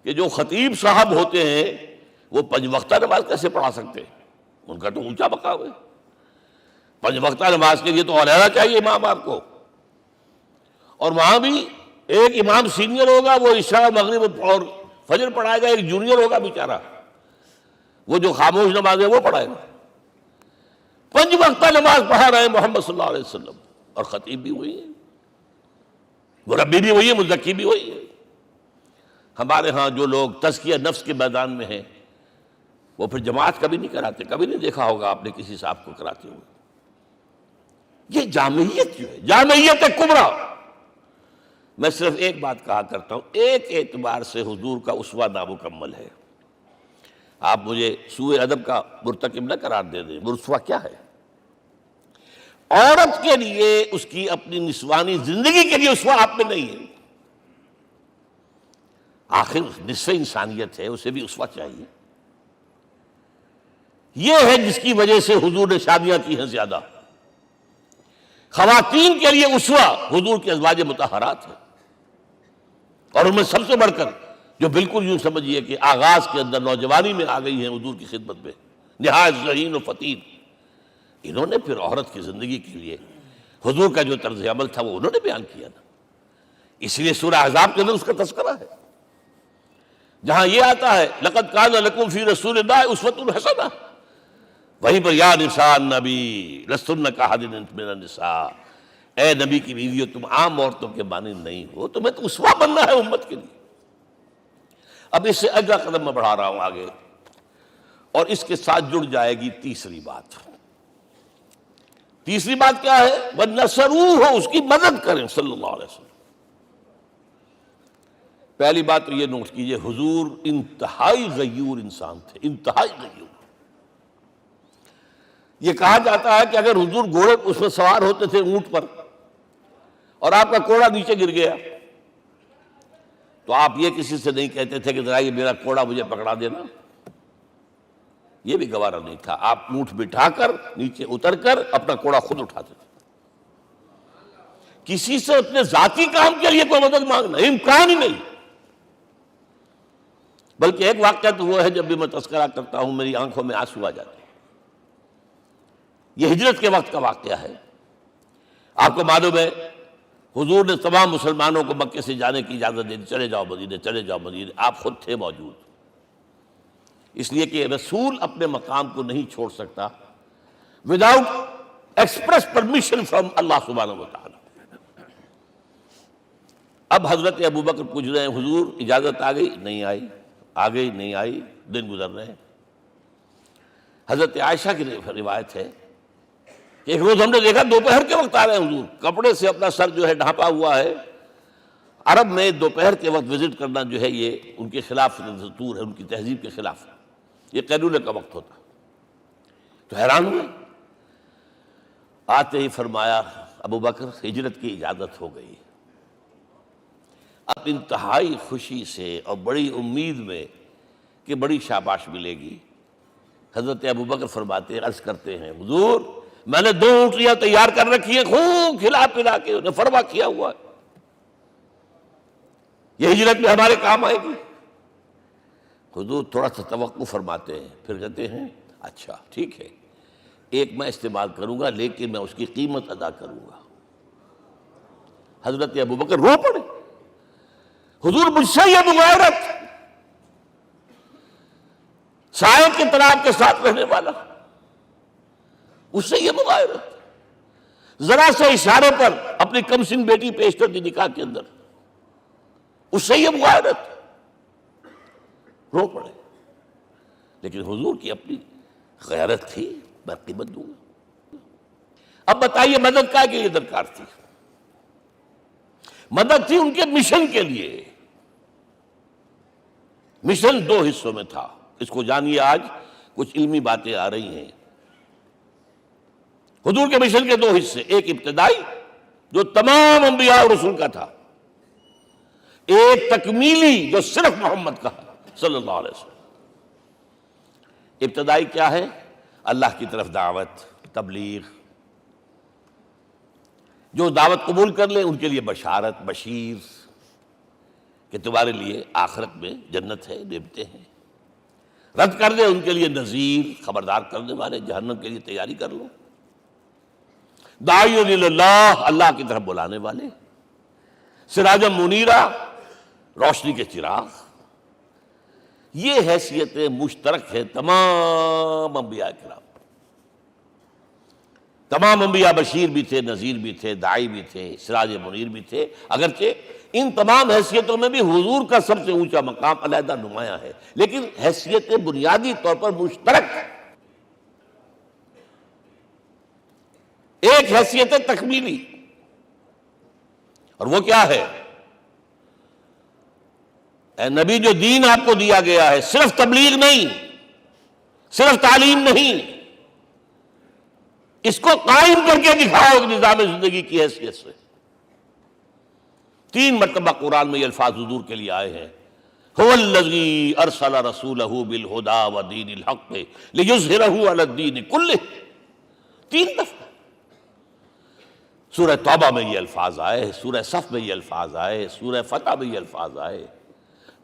کہ جو خطیب صاحب ہوتے ہیں وہ 5 وقتہ نماز کیسے پڑھا سکتے ہیں؟ ان کا تو اونچا مقام ہے۔ 5 وقتہ نماز کے لیے تو علیحدہ چاہیے امام آپ کو، اور وہاں بھی ایک امام سینئر ہوگا، وہ عشاء مغرب اور فجر پڑھائے گا، ایک جونیئر ہوگا بیچارہ، وہ جو خاموش نماز ہے وہ پڑھائے گا۔ 5 وقتہ نماز پڑھا رہے ہیں محمد صلی اللہ علیہ وسلم، اور خطیب بھی وہی ہے، مربی بھی وہی ہے، مزکی بھی وہی ہے۔ ہمارے ہاں جو لوگ تزکیہ نفس کے میدان میں ہیں وہ پھر جماعت کبھی نہیں کراتے، کبھی نہیں دیکھا ہوگا آپ نے کسی صاحب کو کراتے ہوئے۔ یہ جامعیت جو ہے، جامعیت کبریٰ۔ میں صرف ایک بات کہا کرتا ہوں، ایک اعتبار سے حضور کا اسوہ نامکمل ہے۔ آپ مجھے سوء ادب کا مرتکب نہ قرار دے دیں، اسوہ کیا ہے؟ عورت کے لیے اس کی اپنی نسوانی زندگی کے لیے اسوہ آپ میں نہیں ہے۔ آخر نصف انسانیت ہے، اسے بھی اسوہ چاہیے۔ یہ ہے جس کی وجہ سے حضور نے شادیاں کی ہیں زیادہ۔ خواتین کے لیے اسوہ حضور کے ازواج مطہرات ہیں، اور ان میں سب سے بڑھ کر جو بالکل یوں سمجھیے کہ آغاز کے اندر نوجوانی میں آ گئی ہیں حضور کی خدمت میں، نہایت ذہین و فطین، انہوں نے پھر عورت کی زندگی کے لیے حضور کا جو طرز عمل تھا وہ انہوں نے بیان کیا نا۔ اس لیے سورہ احزاب کے اندر اس کا تذکرہ ہے، جہاں یہ آتا ہے لقد کان لکم فی رسول اللہ اسوۃ حسنہ، وہیں پر یا نساء النبی لستن کاحد من النساء، اے نبی کی بیویوں تم عام عورتوں کے مانند نہیں ہو، تمہیں تو اسوہ بننا ہے امت کے لیے۔ اب اس سے اگلا قدم میں بڑھا رہا ہوں آگے، اور اس کے ساتھ جڑ جائے گی تیسری بات۔ تیسری بات کیا ہے؟ وَنَصَرُوهُ، اس کی مدد کریں صلی اللہ علیہ وسلم۔ پہلی بات تو یہ نوٹ کیجئے، حضور انتہائی غیور انسان تھے، انتہائی غیور۔ یہ کہا جاتا ہے کہ اگر حضور گھوڑے اس میں سوار ہوتے تھے اونٹ پر، اور آپ کا کوڑا نیچے گر گیا، تو آپ یہ کسی سے نہیں کہتے تھے کہ ذرا یہ میرا کوڑا مجھے پکڑا دینا، یہ بھی گوارا نہیں تھا۔ آپ اونٹ بٹھا کر نیچے اتر کر اپنا کوڑا خود اٹھاتے تھے۔ کسی سے اپنے ذاتی کام کے لیے کوئی مدد مانگنا امکان ہی نہیں۔ بلکہ ایک واقعہ تو وہ ہے جب بھی میں تذکرہ کرتا ہوں میری آنکھوں میں آنسو آ جاتے ہیں۔ یہ ہجرت کے وقت کا واقعہ ہے۔ آپ کو معلوم ہے حضور نے تمام مسلمانوں کو مکے سے جانے کی اجازت دے دی، چلے جاؤ مدینے، چلے جاؤ مدینے، آپ خود تھے موجود، اس لیے کہ رسول اپنے مقام کو نہیں چھوڑ سکتا وداؤٹ ایکسپریس پرمیشن فرام اللہ سبحانہ وتعالی۔ اب حضرت ابوبکر پوچھ رہے ہیں حضور اجازت آ گئی؟ نہیں آئی، آ گئی نہیں آئی، دن گزر رہے ہیں۔ حضرت عائشہ کی روایت ہے کہ ایک روز ہم نے دیکھا دوپہر کے وقت آ رہے ہیں حضور، کپڑے سے اپنا سر جو ہے ڈھانپا ہوا ہے۔ عرب میں دوپہر کے وقت وزٹ کرنا جو ہے یہ ان کے خلاف دستور ہے، ان کی تہذیب کے خلاف، یہ قیلولے کا وقت ہوتا۔ تو حیران ہوئے، آتے ہی فرمایا ابوبکر ہجرت کی اجازت ہو گئی۔ اب انتہائی خوشی سے اور بڑی امید میں کہ بڑی شاباش ملے گی، حضرت ابوبکر فرماتے ہیں، عرض کرتے ہیں حضور میں نے 2 اونٹیاں تیار کر رکھی ہیں، خوب کھلا پلا کے انہیں فرما کیا ہوا ہے، یہ ہجرت میں ہمارے کام آئے گی۔ حضور تھوڑا سا توقع فرماتے ہیں، پھر کہتے ہیں اچھا ٹھیک ہے، ایک میں استعمال کروں گا لیکن میں اس کی قیمت ادا کروں گا۔ حضرت ابوبکر رو پڑے، حضور مجھ سے یہ مغایرت، سائے کے تناب کے ساتھ رہنے والا، اس سے یہ مغایرت، ذرا سے اشارے پر اپنی کم سن بیٹی پیش کر دی نکاح کے اندر، اس سے یہ مغایرت، رو پڑے۔ لیکن حضور کی اپنی غیرت تھی، میں قیمت دوں گا۔ اب بتائیے مدد کا کہ یہ درکار تھی؟ مدد تھی ان کے مشن کے لیے۔ مشن 2 حصوں میں تھا، اس کو جانیے، آج کچھ علمی باتیں آ رہی ہیں۔ حضور کے مشن کے 2 حصے، ایک ابتدائی جو تمام انبیاء اور رسول کا تھا، ایک تکمیلی جو صرف محمد کا ہے۔ صلی اللہ علیہ وسلم۔ ابتدائی کیا ہے؟ اللہ کی طرف دعوت، تبلیغ۔ جو دعوت قبول کر لیں ان کے لیے بشارت، بشیر کہ تمہارے لیے آخرت میں جنت ہے، نعمتیں ہیں۔ رد کر دیں ان کے لیے نذیر، خبردار کرنے والے، جہنم کے لیے تیاری کر لو۔ داعی اللہ، اللہ کی طرف بلانے والے، سراجا منیرا، روشنی کے چراغ۔ یہ حیثیتیں مشترک ہیں تمام انبیاء کرام۔ تمام انبیاء بشیر بھی تھے، نذیر بھی تھے، داعی بھی تھے، سراج منیر بھی تھے، اگرچہ ان تمام حیثیتوں میں بھی حضور کا سب سے اونچا مقام علیحدہ نمایاں ہے، لیکن حیثیتیں بنیادی طور پر مشترک۔ ایک حیثیت تکمیلی، اور وہ کیا ہے؟ اے نبی، جو دین آپ کو دیا گیا ہے صرف تبلیغ نہیں، صرف تعلیم نہیں، اس کو قائم کر کے دکھاؤ نظام زندگی کی حیثیت سے۔ 3 مرتبہ قرآن میں یہ الفاظ حضور کے لیے آئے ہیں، هو الذی ارسل رسولہ بالہدی ودین الحق لیظہرہ علی الدین کلہ۔ 3 دفعہ سورہ توبہ میں یہ الفاظ آئے، سورہ صف میں یہ الفاظ آئے، سورہ فتح میں یہ الفاظ آئے۔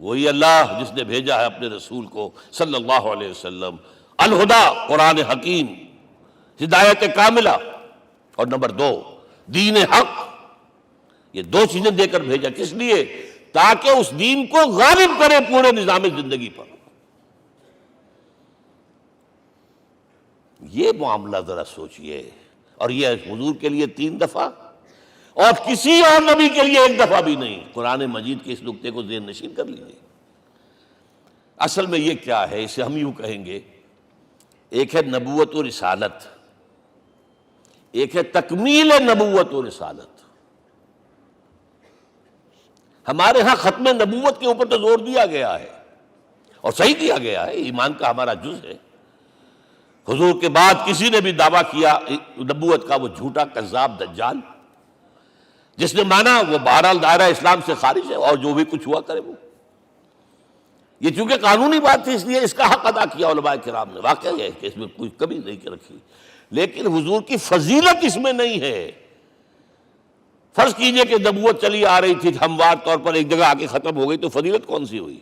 وہی اللہ جس نے بھیجا ہے اپنے رسول کو صلی اللہ علیہ وسلم، الہدا، قرآن حکیم، ہدایت کاملہ، اور نمبر 2 دین حق۔ یہ 2 چیزیں دے کر بھیجا، کس لیے؟ تاکہ اس دین کو غالب کرے پورے نظام زندگی پر۔ یہ معاملہ ذرا سوچئے، اور یہ حضور کے لیے 3 دفعہ، اور کسی اور نبی کے لیے 1 دفعہ بھی نہیں۔ قرآن مجید کے اس نقطے کو ذہن نشین کر لیجیے۔ اصل میں یہ کیا ہے؟ اسے ہم یوں کہیں گے، ایک ہے نبوت و رسالت، ایک ہے تکمیل نبوت و رسالت۔ ہمارے ہاں ختم نبوت کے اوپر تو زور دیا گیا ہے، اور صحیح دیا گیا ہے، ایمان کا ہمارا جز ہے۔ حضور کے بعد کسی نے بھی دعویٰ کیا نبوت کا، وہ جھوٹا، کذاب، دجال۔ جس نے مانا وہ بہرحال دائرہ اسلام سے خارج ہے، اور جو بھی کچھ ہوا کرے وہ۔ یہ چونکہ قانونی بات تھی، اس لیے اس کا حق ادا کیا علماء کرام نے۔ واقعہ ہے کہ اس میں کوئی کمی نہیں رکھی، لیکن حضور کی فضیلت اس میں نہیں ہے۔ فرض کیجئے کہ نبوت چلی آ رہی تھی ہموار طور پر، ایک جگہ آ کے ختم ہو گئی، تو فضیلت کون سی ہوئی؟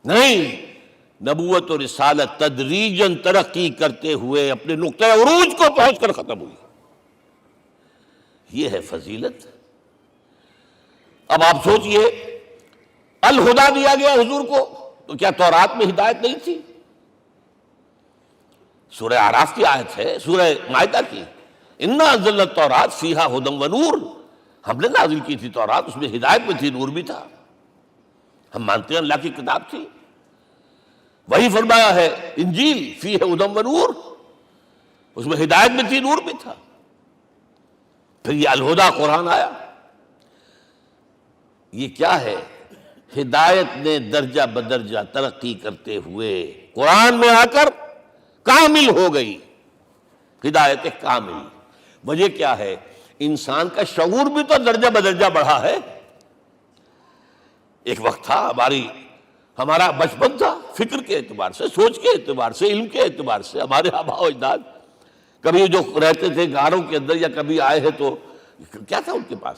نہیں، نبوت و رسالت تدریجاً ترقی کرتے ہوئے اپنے نقطۂ عروج کو پہنچ کر ختم ہوئی۔ یہ ہے فضیلت۔ اب آپ سوچئے، الہدا دیا گیا حضور کو، تو کیا تورات میں ہدایت نہیں تھی؟ سورہ اعراف کی آیت ہے، سورہ مائدہ کی، انا انزلنا التوراۃ فیہا ھدی ونور۔ ہم نے نازل کی تھی تورات، اس میں ہدایت بھی تھی، نور بھی تھا۔ ہم مانتے ہیں اللہ کی کتاب تھی۔ وہی فرمایا ہے انجیل فیہا ھدی ونور، اس میں ہدایت بھی تھی، نور بھی تھا۔ پھر یہ الہدا قرآن آیا۔ یہ کیا ہے؟ ہدایت نے درجہ بدرجہ ترقی کرتے ہوئے قرآن میں آ کر کامل ہو گئی، ہدایت کامل۔ وجہ کیا ہے؟ انسان کا شعور بھی تو درجہ بدرجہ بڑھا ہے۔ ایک وقت تھا ہمارا بچپن تھا، فکر کے اعتبار سے، سوچ کے اعتبار سے، علم کے اعتبار سے، ہمارے آباء و اجداد کبھی جو رہتے تھے غاروں کے اندر یا کبھی آئے ہیں تو کیا تھا ان کے پاس؟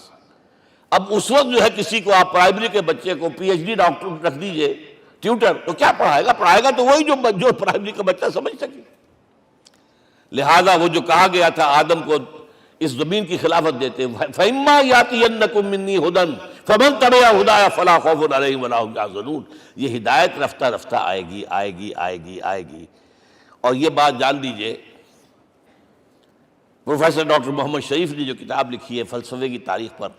اب اس وقت جو ہے کسی کو آپ پرائمری کے بچے کو پی ایچ ڈی ڈاکٹر رکھ دیجئے ٹیوٹر، تو کیا پڑھائے گا؟ پڑھائے گا تو وہی جو پرائمری کا بچہ سمجھ سکے۔ لہذا وہ جو کہا گیا تھا آدم کو اس زمین کی خلافت دیتے، فَإِمَّا يَأْتِيَنَّكُم مِّنِّي هُدًى فَمَن تَبِعَ هُدَايَ فَلَا خَوْفٌ عَلَيْهِمْ وَلَا هُمْ يَحْزَنُونَ۔ یہ ہدایت رفتہ رفتہ آئے گی، آئے گی، آئے گی، آئے گی۔ اور یہ بات جان لیجئے، پروفیسر ڈاکٹر محمد شریف نے جو کتاب لکھی ہے فلسفے کی تاریخ پر،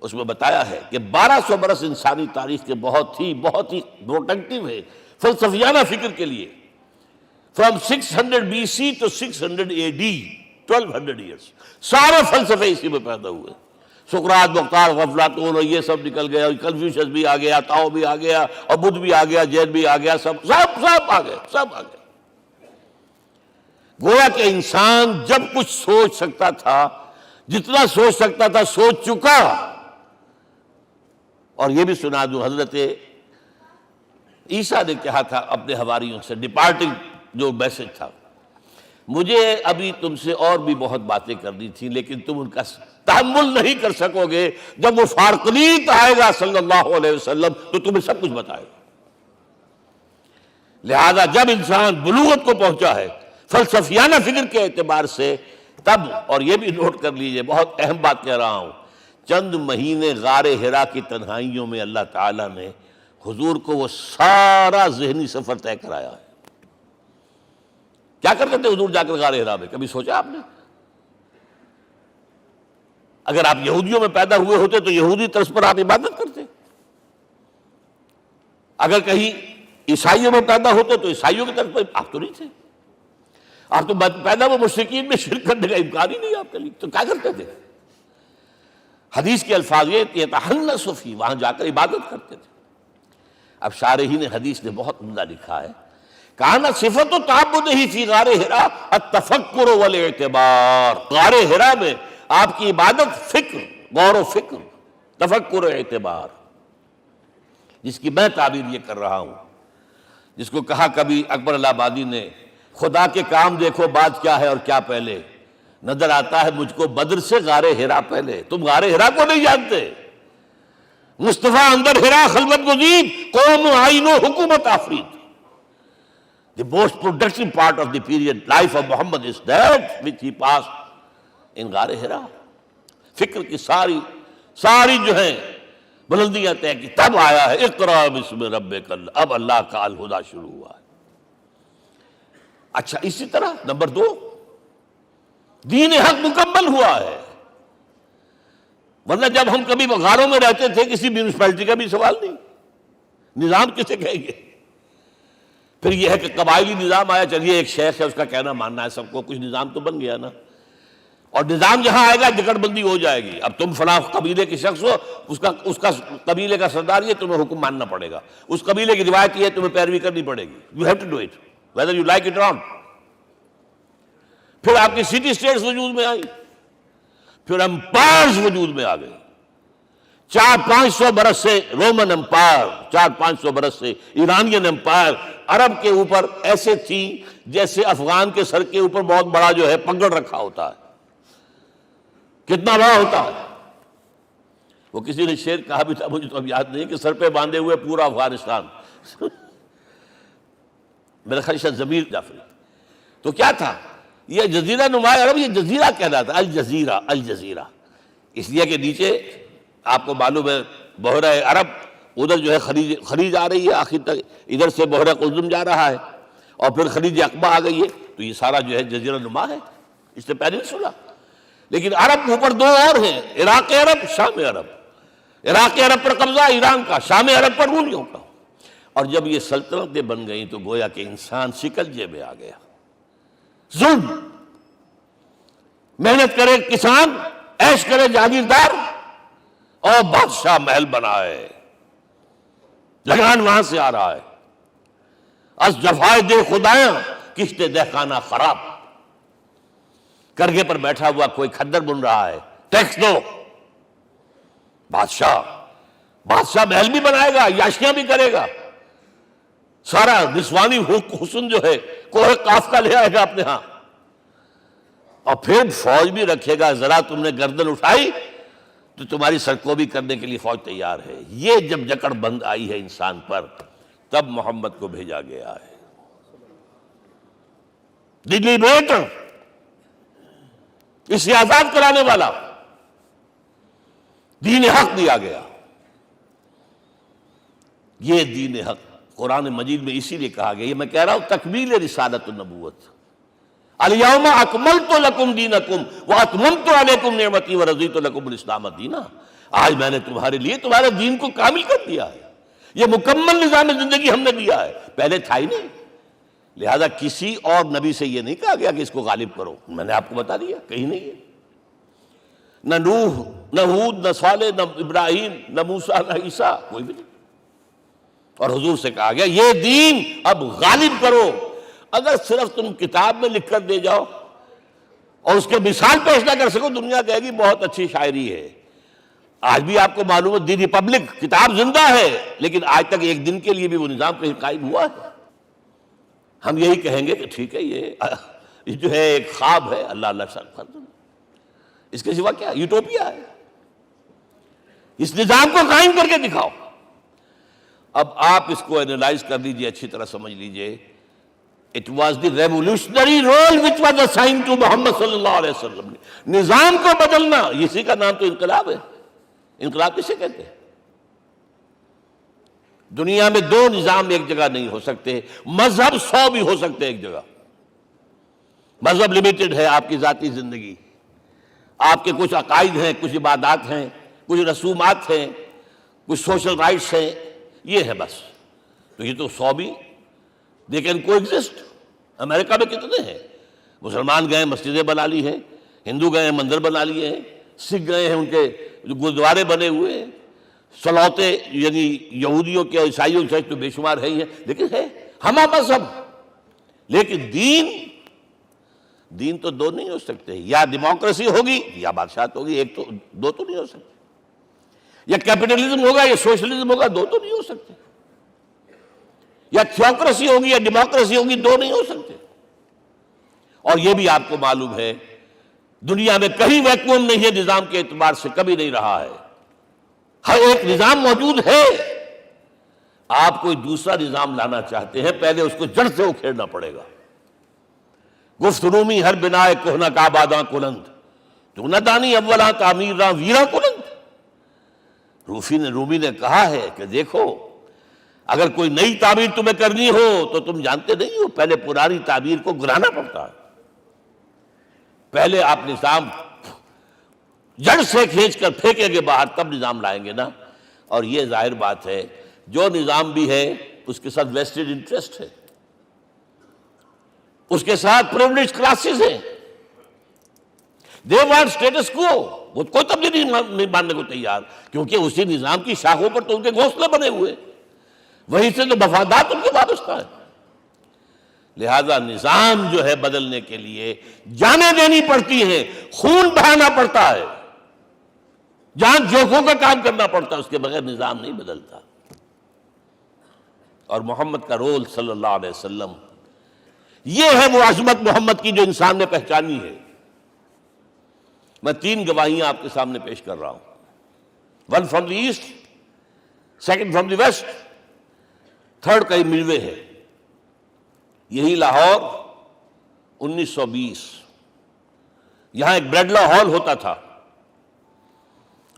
اس میں بتایا ہے کہ 1200 برس انسانی تاریخ کے بہت ہی پروڈکٹیو ہے فلسفیانہ فکر کے لیے۔ From 600 BC to 600 AD 1200 years, سارے فلسفے اسی میں پیدا ہوئے۔ سقراط، مختار، افلاطون، اور یہ سب نکل گیا، کنفیوشس بھی آ گیا، تاؤ بھی آ گیا، اور بدھ بھی آ گیا، جین بھی آ گیا، سب آ گئے، سب آ گئے۔ گویا کہ انسان جب کچھ سوچ سکتا تھا، جتنا سوچ سکتا تھا سوچ چکا، اور یہ بھی سنا دوں، حضرت عیسیٰ نے کہا تھا اپنے حواریوں سے، ڈپارٹنگ جو میسج تھا، مجھے ابھی تم سے اور بھی بہت باتیں کرنی تھی لیکن تم ان کا تحمل نہیں کر سکو گے، جب وہ فارقلیت آئے گا صلی اللہ علیہ وسلم تو تمہیں سب کچھ بتائے گا۔ لہذا جب انسان بلوغت کو پہنچا ہے فلسفیانہ فکر کے اعتبار سے، تب، اور یہ بھی نوٹ کر لیجئے، بہت اہم بات کہہ رہا ہوں، چند مہینے غار حرا کی تنہائیوں میں اللہ تعالیٰ نے حضور کو وہ سارا ذہنی سفر طے کرایا ہے۔ کیا کرتے تھے حضور جا کر غار حرا میں؟ کبھی سوچا آپ نے؟ اگر آپ یہودیوں میں پیدا ہوئے ہوتے تو یہودی طرز پر آپ عبادت کرتے، اگر کہیں عیسائیوں میں پیدا ہوتے تو عیسائیوں کی طرف پر آپ تو نہیں تھے، آپ تو پیدا وہ مشرکین میں شرک کرنے کا امکان ہی نہیں آپ کے لیے، تو کیا کرتے تھے؟ حدیث کے الفاظ یہ یتحنث فی، وہاں جا کر عبادت کرتے تھے۔ اب شارحین حدیث نے بہت عمدہ لکھا ہے، کانا صفت تعبدہ فی غار حرا التفکر والاعتبار، غار حرا میں آپ کی عبادت فکر، غور و فکر، تفکر و اعتبار، جس کی میں تعبیر یہ کر رہا ہوں، جس کو کہا کبھی اکبر الہ آبادی نے، خدا کے کام دیکھو بعد کیا ہے اور کیا پہلے، نظر آتا ہے مجھ کو بدر سے غار حرا پہلے۔ تم غار حرا کو نہیں جانتے، مصطفیٰ اندر حرا خلوت گزید، قوم آئین و حکومت آفرید۔ The most productive part of the period life of Muhammad is that which he passed in غار حرا۔ فکر کی ساری جو ہیں بلندیاں طے کی، تب آیا ہے اقرأ بسم ربک، اب اللہ کا الہدیٰ شروع ہوا ہے۔ اچھا، اسی طرح نمبر 2، دین حق مکمل ہوا ہے۔ ورنہ جب ہم کبھی غاروں میں رہتے تھے کسی میونسپلٹی کا بھی سوال نہیں، نظام کسے کہیں گے؟ پھر یہ ہے کہ قبائلی نظام آیا، چلیے ایک شیخ ہے اس کا کہنا ماننا ہے سب کو، کچھ نظام تو بن گیا نا، اور نظام جہاں آئے گا جکڑ بندی ہو جائے گی۔ اب تم فلاں قبیلے کے شخص ہو، اس کا قبیلے کا سردار یہ، تمہیں حکم ماننا پڑے گا، اس قبیلے کی روایت یہ ہے، تمہیں پیروی کرنی پڑے گی، you have to do it whether you like it or not. پھر آپ کی سٹی اسٹیٹس وجود میں آئی، پھر امپائرز وجود میں آ گئے، 400-500 برس سے رومن امپائر، 400-500 برس سے ایرانین امپائر عرب کے اوپر ایسے تھی جیسے افغان کے سر کے اوپر بہت بڑا جو ہے پگڑ رکھا ہوتا ہے۔ کتنا بڑا ہوتا ہے؟ وہ کسی نے شعر کہا بھی تھا، مجھے تو اب یاد نہیں، کہ سر پہ باندھے ہوئے پورا افغانستان۔ میرا خیال ہے ضمیر جعفری۔ تو کیا تھا یہ جزیرہ نما عرب، یہ جزیرہ کہلاتا ہے، الجزیرہ، الجزیرہ، اس لیے کہ نیچے آپ کو معلوم ہے بحیرہ عرب، ادھر جو ہے خلیج آ رہی ہے آخر تک، ادھر سے بحیرہ قلزم جا رہا ہے، اور پھر خلیج عقبہ آ گئی ہے، تو یہ سارا جو ہے جزیرہ نما ہے، اس سے پیننسولا۔ لیکن عرب اوپر 2 اور ہیں، عراق عرب، شام عرب۔ عراق عرب پر قبضہ ایران کا، شام عرب پر رومیوں کا۔ اور جب یہ سلطنتیں بن گئیں تو گویا کہ انسان شکنجے میں آ گیا۔ ظلم، محنت کرے کسان، عیش کرے جاگیردار، اور بادشاہ محل بنائے، لگان وہاں سے آ رہا ہے۔ از جفائے دے خدایاں کشتے دہقانہ خراب، کرگے پر بیٹھا ہوا کوئی کھدر بن رہا ہے، ٹیکس دو۔ بادشاہ محل بھی بنائے گا، یاشیاں بھی کرے گا، سارا نسوانی حسن جو ہے کوہ قاف کا لے آئے گا اپنے ہاں، اور پھر فوج بھی رکھے گا، ذرا تم نے گردن اٹھائی تو تمہاری سرکوبی کرنے کے لیے فوج تیار ہے۔ یہ جب جکڑ بند آئی ہے انسان پر، تب محمد کو بھیجا گیا ہے۔ دی لیبریٹر، اسے آزاد کرانے والا، دین حق دیا گیا۔ یہ دین حق قرآن مجید میں اسی لیے کہا گیا، یہ میں کہہ رہا ہوں تکمیل رسالت النبوت۔ الیوم اکملت لکم دینکم واتممت علیکم نعمتی ورضیت لکم الاسلام دینا۔ آج میں نے تمہارے لیے تمہارے دین کو کامل کر دیا ہے، یہ مکمل نظام زندگی ہم نے دیا ہے، پہلے تھا ہی نہیں۔ لہذا کسی اور نبی سے یہ نہیں کہا گیا کہ اس کو غالب کرو، میں نے آپ کو بتا دیا کہیں نہیں ہے، نہ نوح، نہ ہود، نہ صالح، نہ ابراہیم، نہ موسیٰ، نہ عیسیٰ، کوئی بھی نہیں۔ اور حضور سے کہا گیا یہ دین اب غالب کرو۔ اگر صرف تم کتاب میں لکھ کر دے جاؤ اور اس کے مثال پیش نہ کر سکو، دنیا کہے گی بہت اچھی شاعری ہے، آج بھی آپ کو معلوم ہے دی ریپبلک کتاب زندہ ہے، لیکن آج تک ایک دن کے لیے بھی وہ نظام کہیں قائم ہوا ہے؟ ہم یہی کہیں گے کہ ٹھیک ہے، یہ جو ہے ایک خواب ہے، اللہ اللہ ساتھ، اس کے سوا کیا یوٹوپیا ہے؟ اس نظام کو قائم کر کے دکھاؤ۔ اب آپ اس کو اینالائز کر لیجئے، اچھی طرح سمجھ لیجئے۔ It was the revolutionary role which was assigned to محمد صلی اللہ علیہ وسلم۔ نظام کو بدلنا، اسی کا نام تو انقلاب ہے۔ انقلاب کسے کہتے ہیں؟ دنیا میں دو نظام ایک جگہ نہیں ہو سکتے، مذہب 100 بھی ہو سکتے ایک جگہ۔ مذہب لمیٹڈ ہے، آپ کی ذاتی زندگی، آپ کے کچھ عقائد ہیں، کچھ عبادات ہیں، کچھ رسومات ہیں، کچھ سوشل رائٹس ہیں، یہ ہے بس۔ تو یہ تو 100 بھی دے کین کو ایگزسٹ۔ امریکہ میں کتنے ہیں؟ مسلمان گئے مسجدیں بنا لی ہیں، ہندو گئے ہیں مندر بنا لیے ہیں، سکھ گئے ہیں ان کے جو گردوارے بنے ہوئے ہیں، سلوتے یعنی یہودیوں کے اور عیسائیوں کے تو بے شمار ہے ہی ہیں، لیکن ہے ہمہ مذہب۔ لیکن دین تو دو نہیں ہو سکتے، یا ڈیموکریسی ہوگی یا بادشاہت ہوگی، ایک تو دو تو نہیں ہو سکتے۔ یا کیپٹلزم ہوگا یا سوشلزم ہوگا، دو تو نہیں ہو سکتے۔ یا تھیوکریسی ہوگی یا ڈیموکریسی ہوگی، دو نہیں ہو سکتے۔ اور یہ بھی آپ کو معلوم ہے دنیا میں کہیں ویکوم نہیں ہے، نظام کے اعتبار سے کبھی نہیں رہا ہے، ہر ایک نظام موجود ہے۔ آپ کوئی دوسرا نظام لانا چاہتے ہیں، پہلے اس کو جڑ سے اکھیڑنا پڑے گا۔ گفت رومی ہر بنائے کوہنا کا آباداں کلند، تو نہ دانی اولا تعمیر راں ویرا کلند۔ رومی نے کہا ہے کہ دیکھو، اگر کوئی نئی تعمیر تمہیں کرنی ہو تو تم جانتے نہیں ہو پہلے پرانی تعمیر کو گرانا پڑتا ہے۔ پہلے آپ نظام جڑ سے کھینچ کر پھینکیں گے باہر، تب نظام لائیں گے نا۔ اور یہ ظاہر بات ہے جو نظام بھی ہے اس کے ساتھ ویسٹڈ انٹرسٹ ہے، اس کے ساتھ پریولیج کلاسز ہیں، دے وانٹ اسٹیٹس کو، وہ کوئی تبدیلی نہیں ماننے کو تیار، کیونکہ اسی نظام کی شاخوں پر تو ان کے گھونسلے بنے ہوئے، وہیں سے تو مفادات ان کے وابستہ ہے۔ لہذا نظام جو ہے بدلنے کے لیے جانیں دینی پڑتی ہیں، خون بہانا پڑتا ہے، جان جوکھوں کا کام کرنا پڑتا ہے، اس کے بغیر نظام نہیں بدلتا۔ اور محمد کا رول صلی اللہ علیہ وسلم، یہ ہے وہ عظمت محمد کی جو انسان نے پہچانی ہے۔ میں 3 گواہیاں آپ کے سامنے پیش کر رہا ہوں، 1 from the east, 2 from the west, 3 کئی ملوے ہے۔ یہی لاہور 1920، یہاں ایک بریڈلا ہال ہوتا تھا،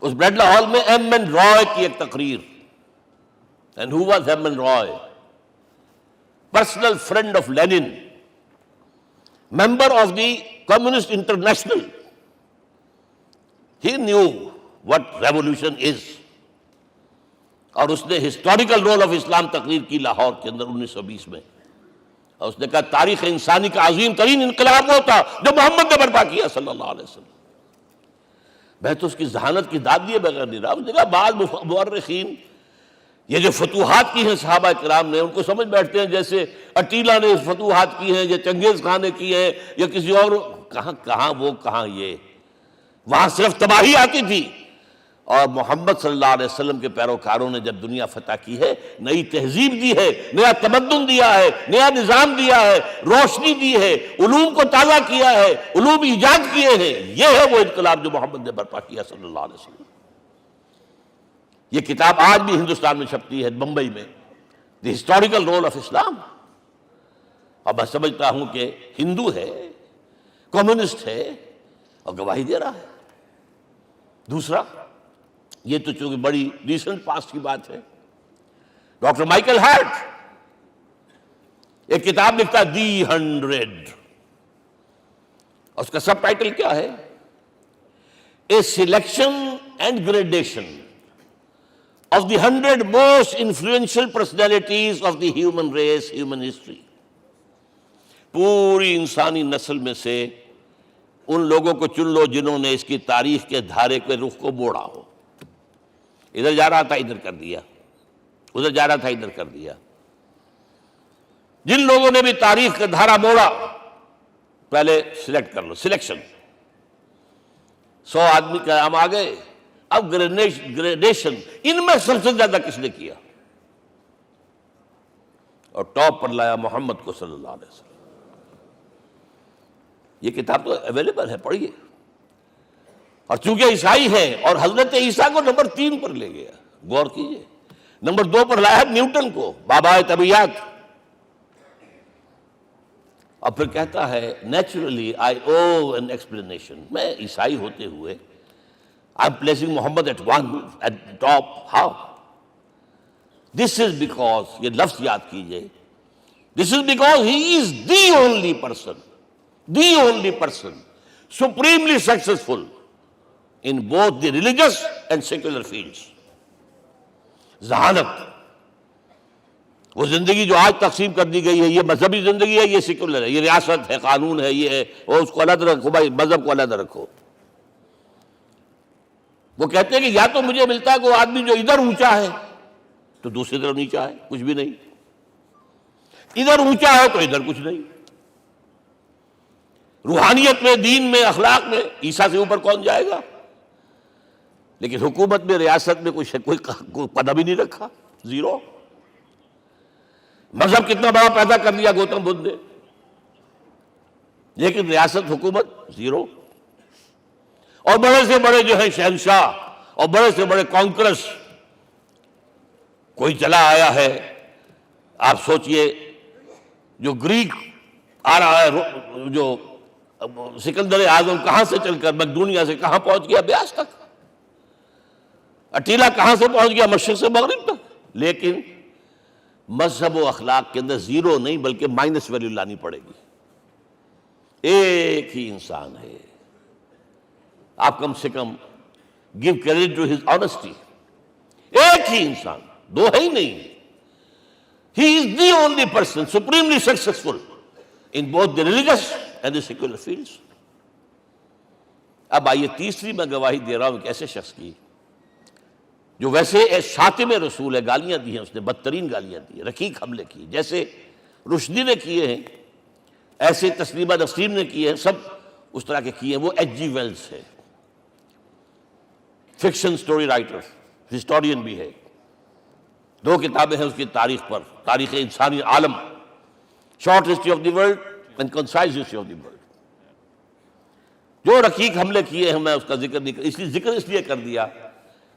اس بریڈلا ہال میں ایم این رائے کی ایک تقریر۔ And who was M. N. Roy? Personal friend of Lenin, member of the Communist International. He knew what revolution is. اور اس نے ہسٹوریکل رول آف اسلام تقریر کی لاہور کے اندر 1920 میں، اور اس نے کہا تاریخ انسانی کا عظیم ترین انقلاب وہ تھا جو محمد نے برپا کیا صلی اللہ علیہ وسلم۔ میں تو اس کی ذہانت کی داد دیے بغیر نہیں رہا۔ اس نے کہا بعض مورخین یہ جو فتوحات کی ہیں صحابہ کرام نے، ان کو سمجھ بیٹھتے ہیں جیسے اٹیلا نے فتوحات کی ہیں یا چنگیز خان نے کی ہیں یا کسی اور، کہاں وہ کہاں یہ، وہاں صرف تباہی آتی تھی۔ اور محمد صلی اللہ علیہ وسلم کے پیروکاروں نے جب دنیا فتح کی ہے، نئی تہذیب دی ہے، نیا تمدن دیا ہے، نیا نظام دیا ہے، روشنی دی ہے، علوم کو تازہ کیا ہے، علوم ایجاد کیے ہیں۔ یہ ہے وہ انقلاب جو محمد نے برپا کیا صلی اللہ علیہ وسلم۔ یہ کتاب آج بھی ہندوستان میں چھپتی ہے، بمبئی میں، دی ہسٹوریکل رول آف اسلام۔ اور میں سمجھتا ہوں کہ ہندو ہے، کمیونسٹ ہے اور گواہی دے رہا ہے۔ دوسرا، یہ تو چونکہ بڑی ریسنٹ پاسٹ کی بات ہے، ڈاکٹر مائیکل ہارٹ ایک کتاب لکھتا ہے دی 100، اس کا سب ٹائٹل کیا ہے؟ A selection and gradation of the 100 most influential personalities of the human race, human history۔ پوری انسانی نسل میں سے ان لوگوں کو چن لو جنہوں نے اس کی تاریخ کے دھارے کے رخ کو موڑا ہو۔ ادھر جا رہا تھا ادھر کر دیا، ادھر جا رہا تھا ادھر کر دیا۔ جن لوگوں نے بھی تاریخ کا دھارا موڑا، پہلے سلیکٹ کر لو، سلیکشن۔ 100 آدمی کا نام آ گئے، اب گریڈیشن ان میں سب سے زیادہ کس نے کیا؟ اور ٹاپ پر لایا محمد کو صلی اللہ علیہ وسلم۔ یہ کتاب تو اویلیبل ہے، پڑھیے۔ اور چونکہ عیسائی ہے اور حضرت عیسیٰ کو نمبر 3 پر لے گیا، غور کیجئے۔ نمبر 2 پر لایا نیوٹن کو، بابائے طبیعیات، اور پھر کہتا ہے naturally I owe an explanation. میں عیسائی ہوتے ہوئے I am placing Muhammad at one at top, how? This is because, یہ لفظ یاد کیجئے، this is because he is the only person supremely successful in both the religious and secular fields۔ ذہانت، وہ زندگی جو آج تقسیم کر دی گئی ہے، یہ مذہبی زندگی ہے، یہ سیکولر ہے، یہ ریاست ہے، قانون ہے، یہ ہے، اور اس کو علیحدہ رکھو بھائی، مذہب کو علیحدہ رکھو۔ وہ کہتے ہیں کہ یا تو مجھے ملتا ہے کہ وہ آدمی جو ادھر اونچا ہے تو دوسری طرف نیچا ہے، کچھ بھی نہیں، ادھر اونچا ہے تو ادھر کچھ نہیں۔ روحانیت میں، دین میں، اخلاق میں عیسیٰ سے اوپر کون جائے گا؟ لیکن حکومت میں، ریاست میں کوئی پدہ بھی نہیں رکھا، زیرو۔ مذہب کتنا بڑا پیدا کر دیا گوتم بدھ نے، لیکن ریاست، حکومت زیرو۔ اور بڑے سے بڑے جو ہیں شہنشاہ اور بڑے سے بڑے کانکرس، کوئی چلا آیا ہے، آپ سوچئے جو گریک آ رہا ہے، جو سکندر اعظم کہاں سے چل کر مقدونیہ سے کہاں پہنچ گیا؟ بیاس تک۔ اٹیلا کہاں سے پہنچ گیا؟ مشرق سے مغرب تک۔ لیکن مذہب و اخلاق کے اندر زیرو نہیں بلکہ مائنس ویلیو لانی پڑے گی۔ ایک ہی انسان ہے، آپ کم سے کم give credit to his honesty. ایک ہی انسان، دو ہے ہی نہیں۔ He is the only person supremely successful in both the religious and the secular fields. اب آئیے تیسری میں گواہی دے رہا ہوں ایک ایسے شخص کی جو ویسے شاتم رسول ہے، گالیاں دی ہیں اس نے، بدترین گالیاں دی ہیں، رقیق حملے کی، جیسے رشدی نے کیے ہیں، ایسے تسلیمہ نسرین نے کیے ہیں، سب اس طرح کے کیے ہیں۔ وہ ایچ جی ویلز ہے، فکشن سٹوری رائٹر، ہسٹورین بھی ہے، 2 کتابیں ہیں اس کی تاریخ پر، تاریخ انسانی عالم، short history of the world and concise history of the world. جو رقیق حملے کیے ہیں، میں اس کا ذکر نہیں اس لیے کر دیا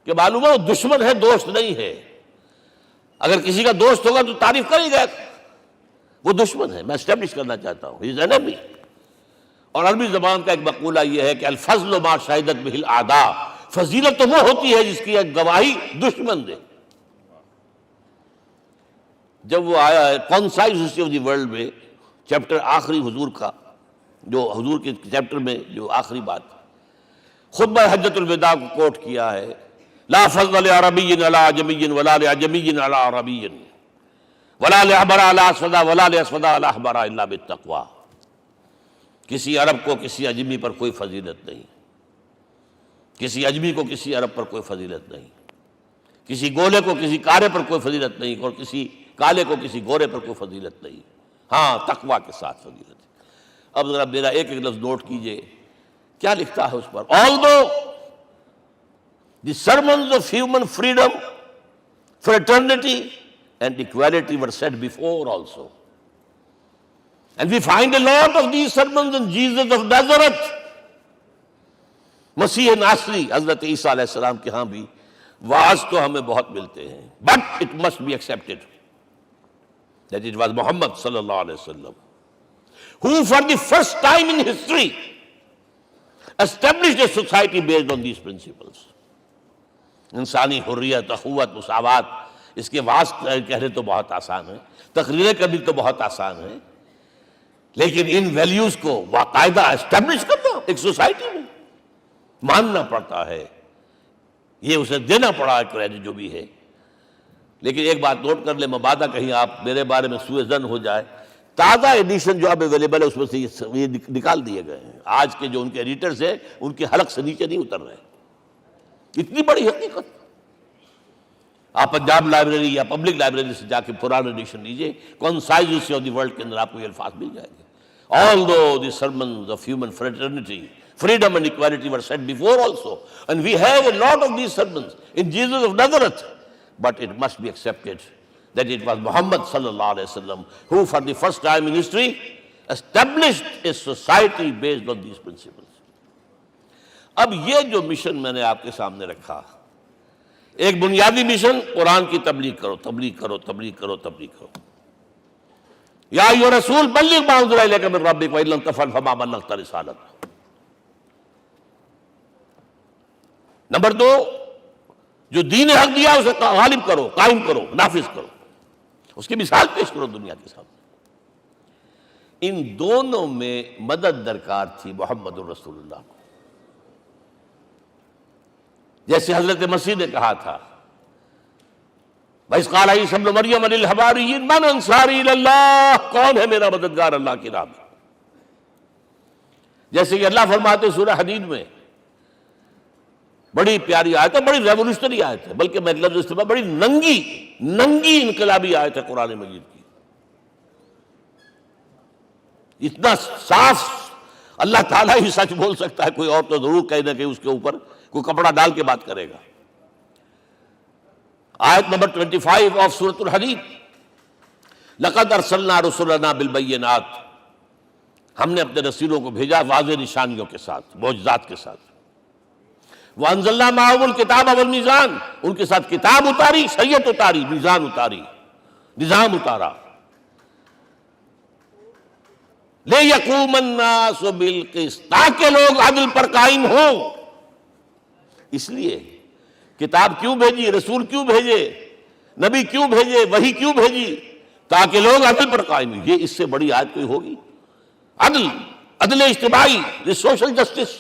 کہ معلوم ہے وہ دشمن ہے، دوست نہیں ہے۔ اگر کسی کا دوست ہوگا تو تعریف کرے گا، وہ دشمن ہے، میں اسٹیبلش کرنا چاہتا ہوں، ہی از انیمی۔ اور عربی زبان کا ایک مقولہ یہ ہے کہ الفضل ما شہدت بہ الاعداء، فضیلت تو وہ ہوتی ہے جس کی گواہی دشمن دے۔ جب وہ آیا ہے concise history of the world میں، چیپٹر آخری حضور کا، جو حضور کے چیپٹر میں جو آخری بات خطبہ حجۃ الوداع کو کوٹ کیا ہے، لا فضل لعربی علی عجمی ولا لعجمی علی عربی ولا لأحمر علی اسود ولا لأسود علی احمر الا بالتقوی۔ کسی عرب کو کسی عجمی پر کوئی فضیلت نہیں، کسی عجمی کو کسی عرب پر کوئی فضیلت نہیں، کسی گولے کو کسی کارے پر کوئی فضیلت نہیں، اور کسی کالے کو کسی گورے پر کوئی فضیلت نہیں، ہاں تقوی کے ساتھ فضیلت ہے۔ اب ذرا میرا ایک لفظ نوٹ کیجئے، کیا لکھتا ہے اس پر؟ Although the sermons of human freedom, fraternity and equality were said before also, and we find a lot of these sermons in Jesus of Nazareth، مسیح ناصری حضرت عیسیٰ علیہ السلام کے ہاں بھی وعظ تو ہمیں بہت ملتے ہیں، but it must be accepted that it was Muhammad صلی اللہ علیہ وسلم who for the first time in history established a society based on these principles۔ انسانی حریت، اخوت، مساوات، اس کے وعظ کہنے تو بہت آسان ہے، تقریریں کرنی تو بہت آسان ہے، لیکن ان ویلیوز کو باقاعدہ اسٹیبلش کرنا ایک سوسائٹی میں ماننا پڑتا ہے، یہ اسے دینا پڑا ہے کریڈٹ جو بھی ہے۔ لیکن ایک بات نوٹ کر لیں، مبادہ کہیں آپ میرے بارے میں سوء ظن ہو جائے، تازہ ایڈیشن جو اب اویلیبل ہے اس میں سے یہ نکال دیے گئے ہیں۔ آج کے جو ان کے ایڈیٹرز ہیں ان کے حلق سے نیچے نہیں اتر رہے، اتنی بڑی حقیقت۔ آپ پنجاب لائبریری یا پبلک لائبریری سے جا کے پرانا ایڈیشن لیجئے، concise history of the world کے اندر آپ کو یہ الفاظ مل جائیں گے۔ Although the sermons of human fraternity, Freedom and equality were said before also. And we have a lot of these sermons in Jesus of Nazareth. But it must be accepted that it was Muhammad sallallahu alaihi wasallam who for the first time in history established a society based on these principles. اب یہ جو mission میں نے آپ کے سامنے رکھا، ایک بنیادی مشن قرآن کی تبلیغ کرو، تبلیغ کرو، تبلیغ کرو، تبلیغ کرو. یا ایھا رسول بلغ ما انزل الیک من ربک وان لم تفعل فما بلغت رسالتہ. نمبر 2، جو دین حق دیا اسے غالب کرو، قائم کرو، نافذ کرو، اس کی مثال پیش کرو دنیا کے سامنے. ان دونوں میں مدد درکار تھی محمد الرسول اللہ کو. جیسے حضرت مسیح نے کہا تھا، وَإِذْ قَالَ عِیسیٰ ابْنُ مَرْیَمَ لِلْحَوَارِیِّینَ مَنْ أَنصَارِی إِلَى اللَّہِ، کون ہے میرا مددگار اللہ کی راہ میں. جیسے کہ اللہ فرماتے سورہ حدید میں، بڑی پیاری آیت ہے، بڑی ریولوشنری آیت ہے، بلکہ میں لفظ استعمال، بڑی ننگی انقلابی آیت ہے قرآن مجید کی. اتنا صاف اللہ تعالیٰ ہی سچ بول سکتا ہے، کوئی اور تو ضرور کہیں نہ کہیں اس کے اوپر کوئی کپڑا ڈال کے بات کرے گا. آیت نمبر 25 آف سورۃ الحدید، لقد ارسلنا رسلنا بالبینات، ہم نے اپنے رسولوں کو بھیجا واضح نشانیوں کے ساتھ، معجزات کے ساتھ. وَأَنزَلْنَا مَعَهُمُ الْكِتَابَ وَالْمِيزَانَ، ان کے ساتھ کتاب اتاری، شریعت اتاری، میزان اتاری، نظام اتارا. لِيَقُومَ النَّاسُ بِالْقِسْطِ، تاکہ لوگ عدل پر قائم ہوں. اس لیے کتاب کیوں بھیجی، رسول کیوں بھیجے، نبی کیوں بھیجے، وحی کیوں بھیجی؟ تاکہ لوگ عدل پر قائم ہوں. یہ اس سے بڑی آیت کوئی ہوگی؟ عدل اجتماعی، سوشل جسٹس.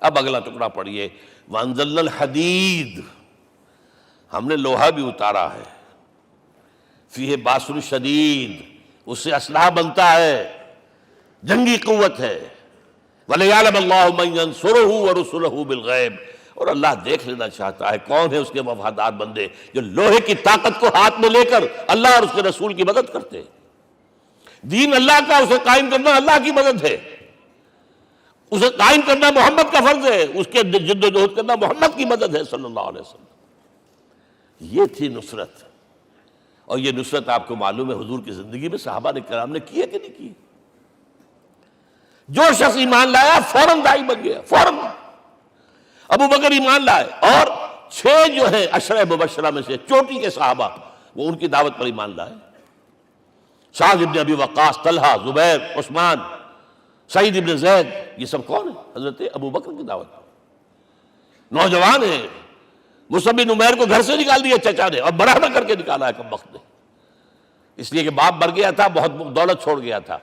اب اگلا ٹکڑا پڑھیے، وَأَنزَلْنَا الْحَدِيدَ، ہم نے لوہا بھی اتارا ہے، فِيهِ بَأْسٌ شَدِيدٌ، اس سے اسلحہ بنتا ہے، جنگی قوت ہے. وَلِيَعْلَمَ اللَّهُ مَن يَنصُرُهُ وَرُسُلَهُ بِالْغَیبِ، اور اللہ دیکھ لینا چاہتا ہے کون ہے اس کے وفادار بندے جو لوہے کی طاقت کو ہاتھ میں لے کر اللہ اور اس کے رسول کی مدد کرتے ہیں. دین اللہ کا، اسے قائم کرنا اللہ کی مدد ہے، اسے قائم کرنا محمد کا فرض ہے، اس کے جد و جہد کرنا محمد کی مدد ہے صلی اللہ علیہ وسلم. یہ تھی نصرت. اور یہ نصرت آپ کو معلوم ہے حضور کی زندگی میں صحابہ کرام نے کی ہے کہ نہیں کی؟ جو شخص ایمان لایا فوراً داعی بن گیا، فوراً. ابو بکر ایمان لائے، اور 6 جو ہیں عشرہ مبشرہ میں سے چوٹی کے صحابہ، وہ ان کی دعوت پر ایمان لائے. سعد ابن ابی وقاص، طلحہ، زبیر، عثمان، سعید ابن زید، یہ سب کون ہیں؟ حضرت ابو بکر کی دعوت. نوجوان ہیں. مصعب بن عمیر کو گھر سے نکال دیا چچا نے، اور برہنہ کر کے نکالا ہے کم وقت نے، اس لیے کہ باپ مر گیا تھا، بہت دولت چھوڑ گیا تھا.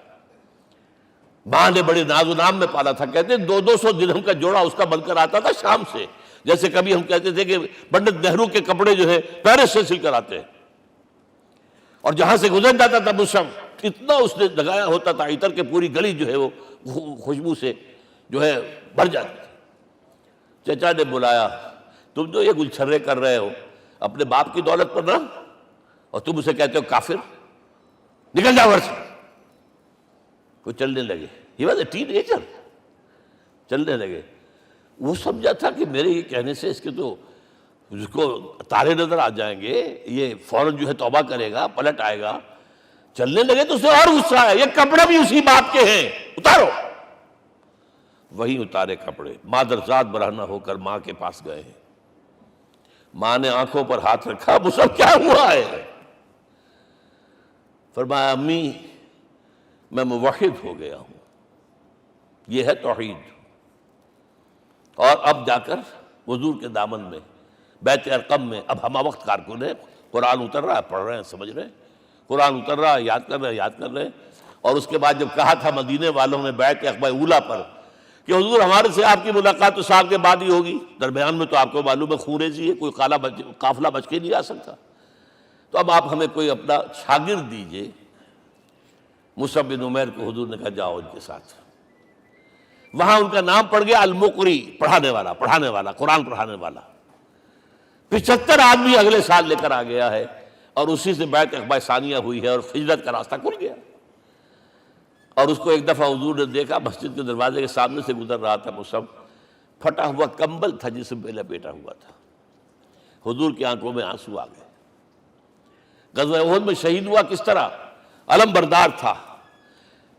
ماں نے بڑے ناز و نام میں پالا تھا. کہتے 200 درہم کا جوڑا اس کا بن کر آتا تھا شام سے. جیسے کبھی ہم کہتے تھے کہ پنڈت نہرو کے کپڑے جو ہے پیرس سے سل کر آتے ہیں. اور جہاں سے گزر جاتا تھا مصعب، اتنا اس نے لگایا ہوتا تھا عطر کہ پوری گلی جو ہے وہ خوشبو سے جو ہے بھر جاتی تھی. چچا نے بلایا، تم جو یہ گلچھرے کر رہے ہو اپنے باپ کی دولت پر نہ، اور تم اسے کہتے ہو کافر، نکل جاؤ گھر سے. وہ چلنے لگے. He was a ten ager. چلنے لگے. وہ سمجھا تھا کہ میرے یہ کہنے سے اس کے تو اس کو تارے نظر آ جائیں گے، یہ فوراً جو ہے توبہ کرے گا، پلٹ آئے گا. چلنے لگے تو اسے اور غصہ آیا، یہ کپڑے بھی اسی باپ کے ہیں، اتارو. وہی اتارے کپڑے. مادرزاد برہنہ ہو کر ماں کے پاس گئے ہیں. ماں نے آنکھوں پر ہاتھ رکھا، مصعب کیا ہوا ہے؟ فرمایا امی میں موحد ہو گیا ہوں. یہ ہے توحید. اور اب جا کر حضور کے دامن میں بیت ارقم میں اب ہمہ وقت کارکن ہے. قرآن اتر رہا ہے، پڑھ رہے ہیں، سمجھ رہے ہیں. قرآن اتر رہا ہے، یاد کر رہے ہیں. اور اس کے بعد جب کہا تھا مدینے والوں نے بیعت عقبہ اولیٰ پر کہ حضور ہمارے سے آپ کی ملاقات تو سال کے بعد ہی ہوگی، درمیان میں تو آپ کو معلوم ہے خونریزی ہے، کوئی قافلہ بچ کے نہیں آ سکتا، تو اب آپ ہمیں کوئی اپنا شاگرد دیجئے. مصعب بن عمیر کو حضور نے کہا جاؤ ان کے ساتھ. وہاں ان کا نام پڑ گیا المقری، پڑھانے والا، قرآن پڑھانے والا. 75 آدمی اگلے سال لے کر آ گیا ہے، اور اسی سے بیعت عقبہ ثانیہ ہوئی ہے، اور ہجرت کا راستہ کھل گیا. اور اس کو ایک دفعہ حضور نے دیکھا، مسجد کے دروازے کے سامنے سے گزر رہا تھا مصعب، پھٹا ہوا کمبل تھا جس میں پہلے لپیٹا ہوا تھا. حضور کی آنکھوں میں آنسو آ گئے. غزوہ احد میں شہید ہوا کس طرح؟ علم بردار تھا،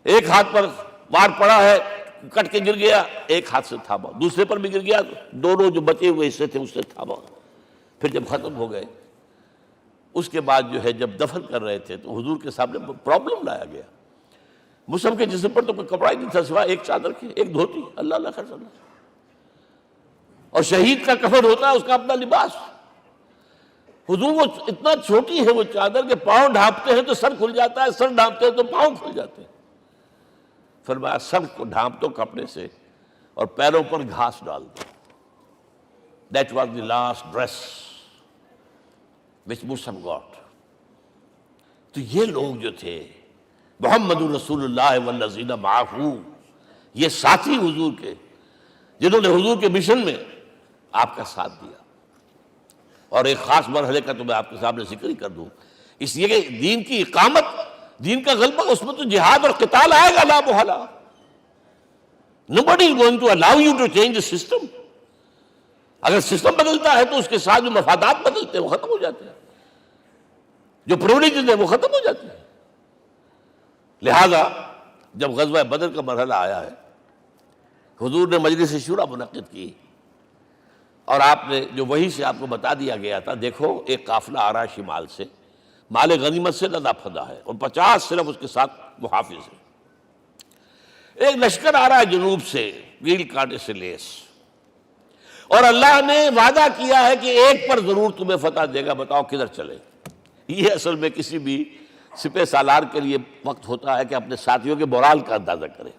ایک ہاتھ پر وار پڑا ہے، کٹ کے گر گیا، ایک ہاتھ سے تھاما، دوسرے پر بھی گر گیا، دونوں جو بچے ہوئے حصے تھے اس سے تھاما. پھر جب ختم ہو گئے اس کے بعد جو ہے جب دفن کر رہے تھے تو حضور کے سامنے پرابلم لایا گیا. مصعب کے جسم پر تو کوئی کپڑا ہی نہیں تھا سوائے ایک چادر کے، ایک دھوتی. اللہ اللہ خیر اللہ. اور شہید کا کفن ہوتا ہے اس کا اپنا لباس. حضور وہ اتنا چھوٹی ہے وہ چادر کہ پاؤں ڈھانپتے ہیں تو سر کھل جاتا ہے، سر ڈھانپتے ہیں تو پاؤں کھل جاتے ہیں. فرمایا سر کو ڈھانپ دو کپڑے سے اور پیروں پر گھاس ڈال دو. That was the last dress which Musab got. تو یہ لوگ جو تھے محمد رسول اللہ والذین معہ، یہ ساتھی حضور کے جنہوں نے حضور کے مشن میں آپ کا ساتھ دیا. اور ایک خاص مرحلے کا تو میں آپ کے سامنے ذکر ہی کر دوں، اس لیے کہ دین کی اقامت، دین کا غلبہ، اس میں تو جہاد اور قتال آئے گا لا محالہ. Nobody is going to allow you to change the system. اگر سسٹم بدلتا ہے تو اس کے ساتھ جو مفادات بدلتے ہیں وہ ختم ہو جاتے ہیں، جو پرولیجز ہیں وہ ختم ہو جاتے ہیں. لہذا جب غزوہ بدر کا مرحلہ آیا ہے، حضور نے مجلس شورا منعقد کی اور آپ نے جو وحی سے آپ کو بتا دیا گیا تھا، دیکھو ایک قافلہ آ رہا ہے شمال سے، مال غنیمت سے لدا پھدا ہے اور 50 صرف اس کے ساتھ محافظ ہیں. ایک لشکر آ رہا ہے جنوب سے ویل کانٹے سے لیس، اور اللہ نے وعدہ کیا ہے کہ ایک پر ضرور تمہیں فتح دے گا، بتاؤ کدھر چلے. یہ اصل میں کسی بھی سپہ سالار کے لیے وقت ہوتا ہے کہ اپنے ساتھیوں کے مورال کا اندازہ کرے.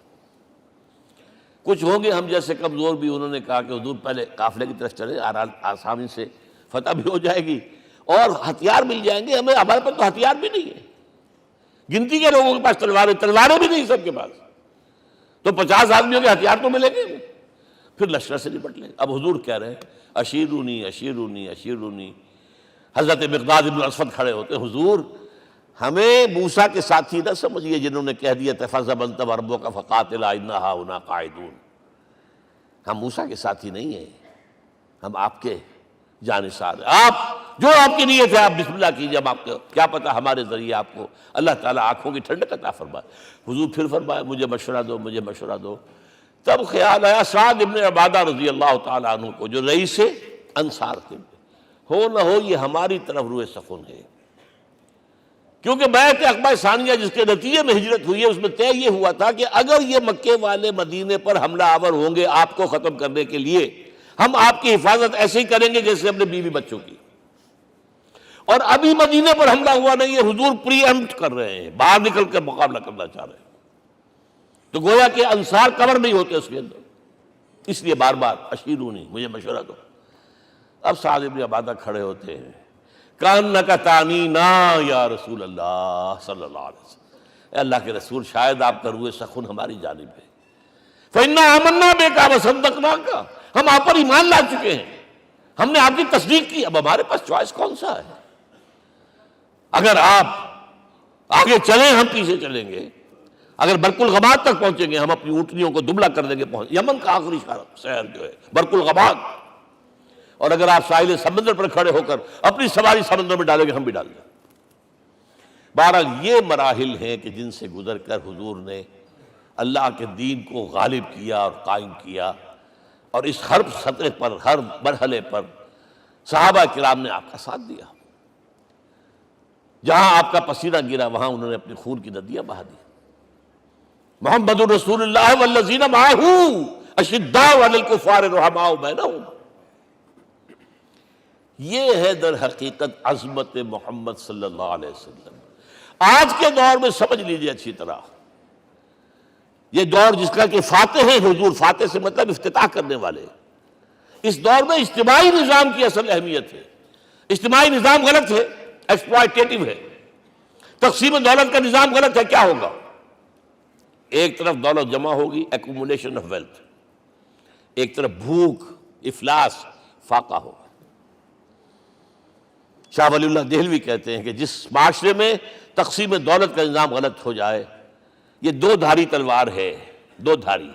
کچھ ہوں گے ہم جیسے کمزور بھی، انہوں نے کہا کہ حضور پہلے قافلے کی طرف چلے، آسانی سے فتح بھی ہو جائے گی اور ہتھیار مل جائیں گے ہمیں. ہمارے پاس تو ہتھیار بھی نہیں ہے، گنتی کے لوگوں کے پاس تلواریں بھی نہیں سب کے پاس، تو 50 آدمیوں کے ہتھیار تو ملیں گے. پھر لشکر سے نپٹ لیں. اب حضور کہہ رہے ہیں اشیرونی اشیرونی اشیرونی. حضرت مقداد بن اسود کھڑے ہوتے ہیں، حضور ہمیں موسیٰ کے ساتھی نہ سمجھیے جنہوں نے کہہ دیا تھا فَذَهَبْ أَنْتَ وَرَبُّكَ فَقَاتِلَا إِنَّا هَاهُنَا قَاعِدُونَ. ہم موسیٰ کے ساتھی نہیں ہیں، ہم آپ کے جانثار ہیں. آپ جو آپ کی نیت ہے آپ بسم اللہ کیجئے، ہم آپ کو کیا پتہ ہمارے ذریعے آپ کو اللہ تعالیٰ آنکھوں کی ٹھنڈک عطا فرمائے. حضور پھر فرمائے مجھے مشورہ دو، مجھے مشورہ دو. تب خیال آیا سعد ابن عبادہ رضی اللہ تعالیٰ عنہ کو، جو رئیس انصار تھے، ہو نہ ہو یہ ہماری طرف روئے سخن ہے. کیونکہ بیعت عقبہ ثانیہ جس کے نتیجے میں ہجرت ہوئی ہے اس میں طے یہ ہوا تھا کہ اگر یہ مکے والے مدینے پر حملہ آور ہوں گے آپ کو ختم کرنے کے لیے، ہم آپ کی حفاظت ایسے ہی کریں گے جیسے اپنے بیوی بچوں کی. اور ابھی مدینے پر حملہ ہوا نہیں ہے، حضور پری ایمپٹ کر رہے ہیں، باہر نکل کر مقابلہ کرنا چاہ رہے ہیں. تو گویا کہ انصار کور نہیں ہوتے اس کے اندر، اس لیے بار بار اشیرونی، مجھے مشورہ دو. اب سعد بن عبادہ کھڑے ہوتے ہیں، کانک تعنینا یا رسول اللہ صلی اللہ علیہ وسلم. اے اللہ کے رسول شاید آپ کا روئے سخن ہماری جانب ہے. فإنا آمنا بک وصدقناک، ہم آپ پر ایمان لا چکے ہیں، ہم نے آپ کی تصدیق کی، اب ہمارے پاس چوائس کون سا ہے؟ اگر آپ آگے چلیں ہم پیچھے چلیں گے، اگر برق الغماد تک پہنچیں گے ہم اپنی اونٹنیوں کو دبلا کر دیں گے. یمن کا آخری شہر جو ہے برق الغماد، اور اگر آپ ساحل سمندر پر کھڑے ہو کر اپنی سواری سمندر میں ڈالیں گے ہم بھی ڈال دیں. بہرحال یہ مراحل ہیں کہ جن سے گزر کر حضور نے اللہ کے دین کو غالب کیا اور قائم کیا، اور اس ہر سطح پر، ہر مرحلے پر صحابہ کرام نے آپ کا ساتھ دیا. جہاں آپ کا پسینہ گرا وہاں انہوں نے اپنی خون کی ندیاں بہا دی. محمد رسول اللہ والذین معہ اشداء علی الکفار رحماء بینہم. یہ ہے در حقیقت عظمت محمد صلی اللہ علیہ وسلم. آج کے دور میں سمجھ لیجئے اچھی طرح، یہ دور جس کا کہ فاتح ہیں حضور، فاتح سے مطلب افتتاح کرنے والے، اس دور میں اجتماعی نظام کی اصل اہمیت ہے. اجتماعی نظام غلط ہے، ایکسپلائٹیٹو ہے. تقسیم دولت کا نظام غلط ہے. کیا ہوگا؟ ایک طرف دولت جمع ہوگی، ایکومولیشن آف ویلتھ، ایک طرف بھوک، افلاس، فاقہ ہوگا. شاہ ولی اللہ دہلوی کہتے ہیں کہ جس معاشرے میں تقسیم دولت کا نظام غلط ہو جائے یہ دو دھاری تلوار ہے، دو دھاری،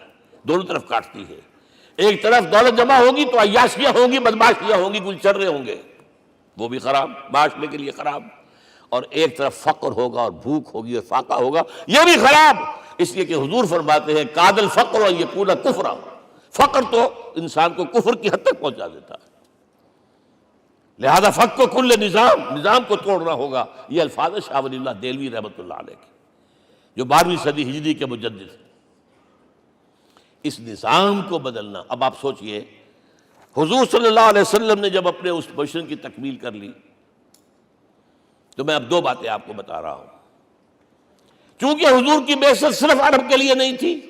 دونوں طرف کاٹتی ہے۔ ایک طرف دولت جمع ہوگی تو عیاشیاں ہوں گی، بدماشیاں ہوں گی، گلچرے ہوں گے، وہ بھی خراب، معاشرے کے لیے خراب۔ اور ایک طرف فقر ہوگا اور بھوک ہوگی اور فاقہ ہوگا، یہ بھی خراب۔ اس لیے کہ حضور فرماتے ہیں کاد الفقر ان یکون کفرا، فقر تو انسان کو کفر کی حد تک پہنچا دیتا ہے، لہذا فق کو کل نظام کو توڑنا ہوگا۔ یہ الفاظ ہے شاہ ولی اللہ دہلوی رحمۃ اللہ علیہ کے، جو 12ویں صدی ہجری کے مجدد ہیں۔ اس نظام کو بدلنا، اب آپ سوچئے حضور صلی اللہ علیہ وسلم نے جب اپنے اس مشن کی تکمیل کر لی، تو میں اب دو باتیں آپ کو بتا رہا ہوں۔ چونکہ حضور کی بعثت صرف عرب کے لیے نہیں تھی،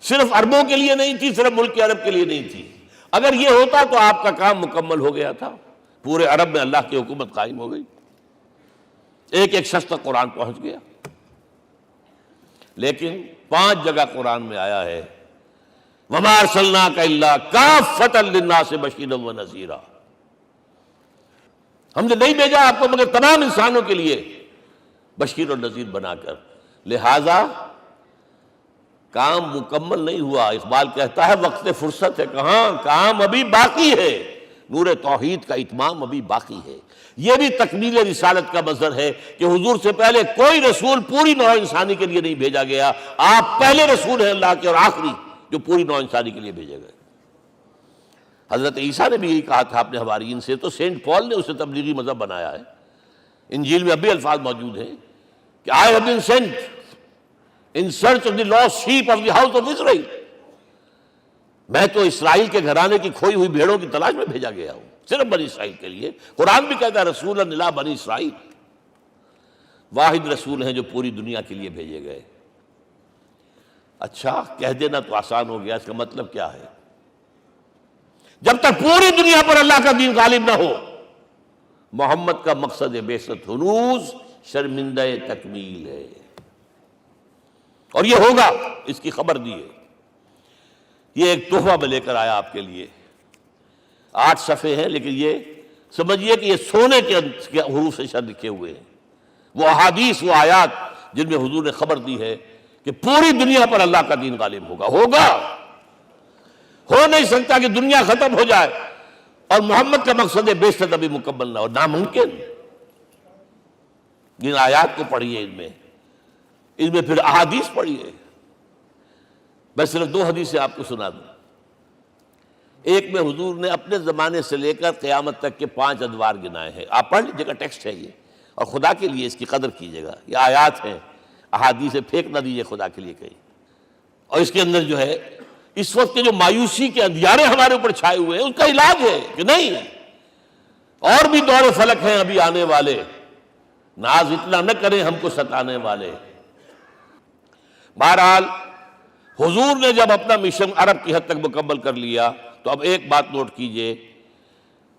صرف عربوں کے لیے نہیں تھی، صرف ملک عرب کے لیے نہیں تھی۔ اگر یہ ہوتا تو آپ کا کام مکمل ہو گیا تھا، پورے عرب میں اللہ کی حکومت قائم ہو گئی، ایک ایک شخص تک قرآن پہنچ گیا۔ لیکن 5 جگہ قرآن میں آیا ہے وَمَا أَرْسَلْنَاكَ إِلَّا كَافَّةً لِلنَّاسِ بَشِيرًا وَنَذِيرًا، ہم نے نہیں بھیجا آپ کو مگر تمام انسانوں کے لیے بشیر اور نذیر بنا کر۔ لہذا کام مکمل نہیں ہوا۔ اقبال کہتا ہے وقت فرصت ہے کہاں، کام ابھی باقی ہے، نور توحید کا اتمام ابھی باقی ہے۔ یہ بھی تکمیل رسالت کا مظہر ہے کہ حضور سے پہلے کوئی رسول پوری نوع انسانی کے لیے نہیں بھیجا گیا، آپ پہلے رسول ہیں اللہ کے اور آخری جو پوری نوع انسانی کے لیے بھیجے گئے۔ حضرت عیسیٰ نے بھی یہی کہا تھا اپنے حواریین سے، تو سینٹ پال نے اسے تبلیغی مذہب بنایا ہے۔ انجیل میں اب بھی الفاظ موجود ہیں کہ I have been sent in search of the lost sheep of the house of Israel، میں تو اسرائیل کے گھرانے کی کھوئی ہوئی بھیڑوں کی تلاش میں بھیجا گیا ہوں، صرف بنی اسرائیل کے لیے۔ قرآن بھی کہتا ہے رسولا الی بنی اسرائیل، واحد رسول ہیں جو پوری دنیا کے لیے بھیجے گئے۔ اچھا کہہ دینا تو آسان ہو گیا، اس کا مطلب کیا ہے؟ جب تک پوری دنیا پر اللہ کا دین غالب نہ ہو، محمد کا مقصد بعثت ہنوز شرمندہ تکمیل ہے، اور یہ ہوگا، اس کی خبر دی ہے۔ یہ ایک تحفہ میں لے کر آیا آپ کے لیے، 8 صفحے ہیں، لیکن یہ سمجھیے کہ یہ سونے کے حروف سے شر لکھے ہوئے ہیں، وہ احادیث، وہ آیات جن میں حضور نے خبر دی ہے کہ پوری دنیا پر اللہ کا دین غالب ہوگا۔ ہو نہیں سکتا کہ دنیا ختم ہو جائے اور محمد کا مقصد بعثت ابھی مکمل نہ ہو، ناممکن۔ ان آیات کو پڑھیے، ان میں پھر احادیث پڑھیے۔ میں صرف 2 حدیثیں آپ کو سنا دوں۔ ایک میں حضور نے اپنے زمانے سے لے کر قیامت تک کے 5 ادوار گنائے ہیں، آپ پڑھ لیجیے گا، ٹیکسٹ ہے یہ، اور خدا کے لیے اس کی قدر کیجیے گا، یہ آیات ہیں، احادیث پھینک نہ دیجیے خدا کے لیے کہیں۔ اور اس کے اندر جو ہے اس وقت کے جو مایوسی کے اندھیارے ہمارے اوپر چھائے ہوئے ہیں، اس کا علاج ہے کہ نہیں، اور بھی دور فلک ہیں ابھی آنے والے، ناز اتنا نہ کریں ہم کو ستانے والے۔ بہرحال حضور نے جب اپنا مشن عرب کی حد تک مکمل کر لیا تو اب ایک بات نوٹ کیجئے،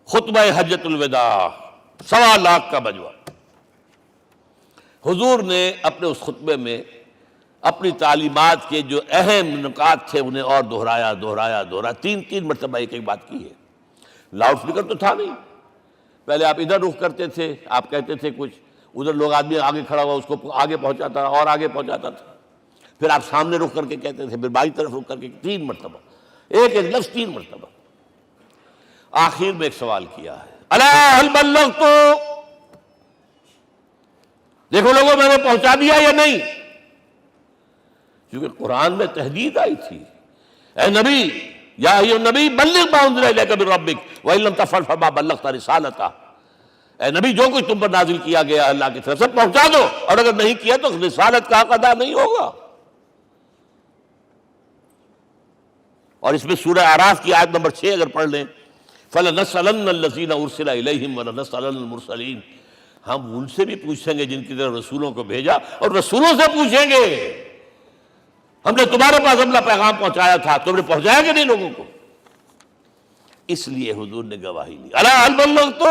خطبہ حجۃ الوداع 1.25 لاکھ کا بجوا، حضور نے اپنے اس خطبے میں اپنی تعلیمات کے جو اہم نکات تھے انہیں اور دہرایا 3 مرتبہ ایک بات کی ہے۔ لاؤڈ سپیکر تو تھا نہیں، پہلے آپ ادھر رخ کرتے تھے، آپ کہتے تھے کچھ، ادھر لوگ آدمی آگے کھڑا ہوا اس کو آگے پہنچاتا اور آگے پہنچاتا تھا، پھر آپ سامنے رخ کر کے کہتے تھے، پھر بائیں طرف رخ کر کے 3 مرتبہ، ایک لفظ 3 مرتبہ۔ آخر میں ایک سوال کیا ہے، الا هل بلغت، دیکھو لوگوں میں نے پہنچا دیا یا نہیں؟ کیونکہ قرآن میں تحدید آئی تھی، اے نبی، یا ایھا النبی بلغ ما انزل الیک من ربک وان لم تفعل فما بلغت رسالتہ، اے نبی جو کچھ تم پر نازل کیا گیا اللہ کی طرف سے پہنچا دو، اور اگر نہیں کیا تو رسالت کا حق ادا نہیں ہوگا۔ اور اس میں سورہ اعراف کی آیت نمبر 6 اگر پڑھ لیں، فَلَنَسْأَلَنَّ الَّذِينَ أُرْسِلَ إِلَيْهِمْ وَلَنَسْأَلَنَّ الْمُرْسَلِينَ، ہم ان سے بھی پوچھیں گے جن کی طرف رسولوں کو بھیجا، اور رسولوں سے پوچھیں گے ہم نے تمہارے پاس اپنا پیغام پہنچایا تھا، تم نے پہنچایا کہ نہیں لوگوں کو؟ اس لیے حضور نے گواہی لی، الا هل بلغت،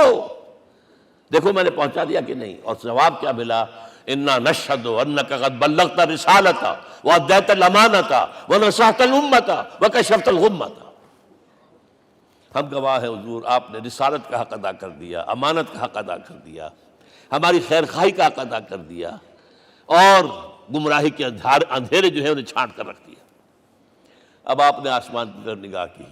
دیکھو میں نے پہنچا دیا کہ نہیں؟ اور جواب کیا ملا؟ انا نشہد انک قد بلغت رسالۃ وادیت الامانۃ ونصحت الامۃ وکشفت الغمۃ، ہم گواہ ہیں حضور آپ نے رسالت کا حق ادا کر دیا، امانت کا حق ادا کر دیا، ہماری خیر خواہی کا حق ادا کر دیا، اور گمراہی کے اندھیرے جو ہے انہیں چھانٹ کر رکھ دیا۔ اب آپ نے آسمان کی طرف نگاہ کی،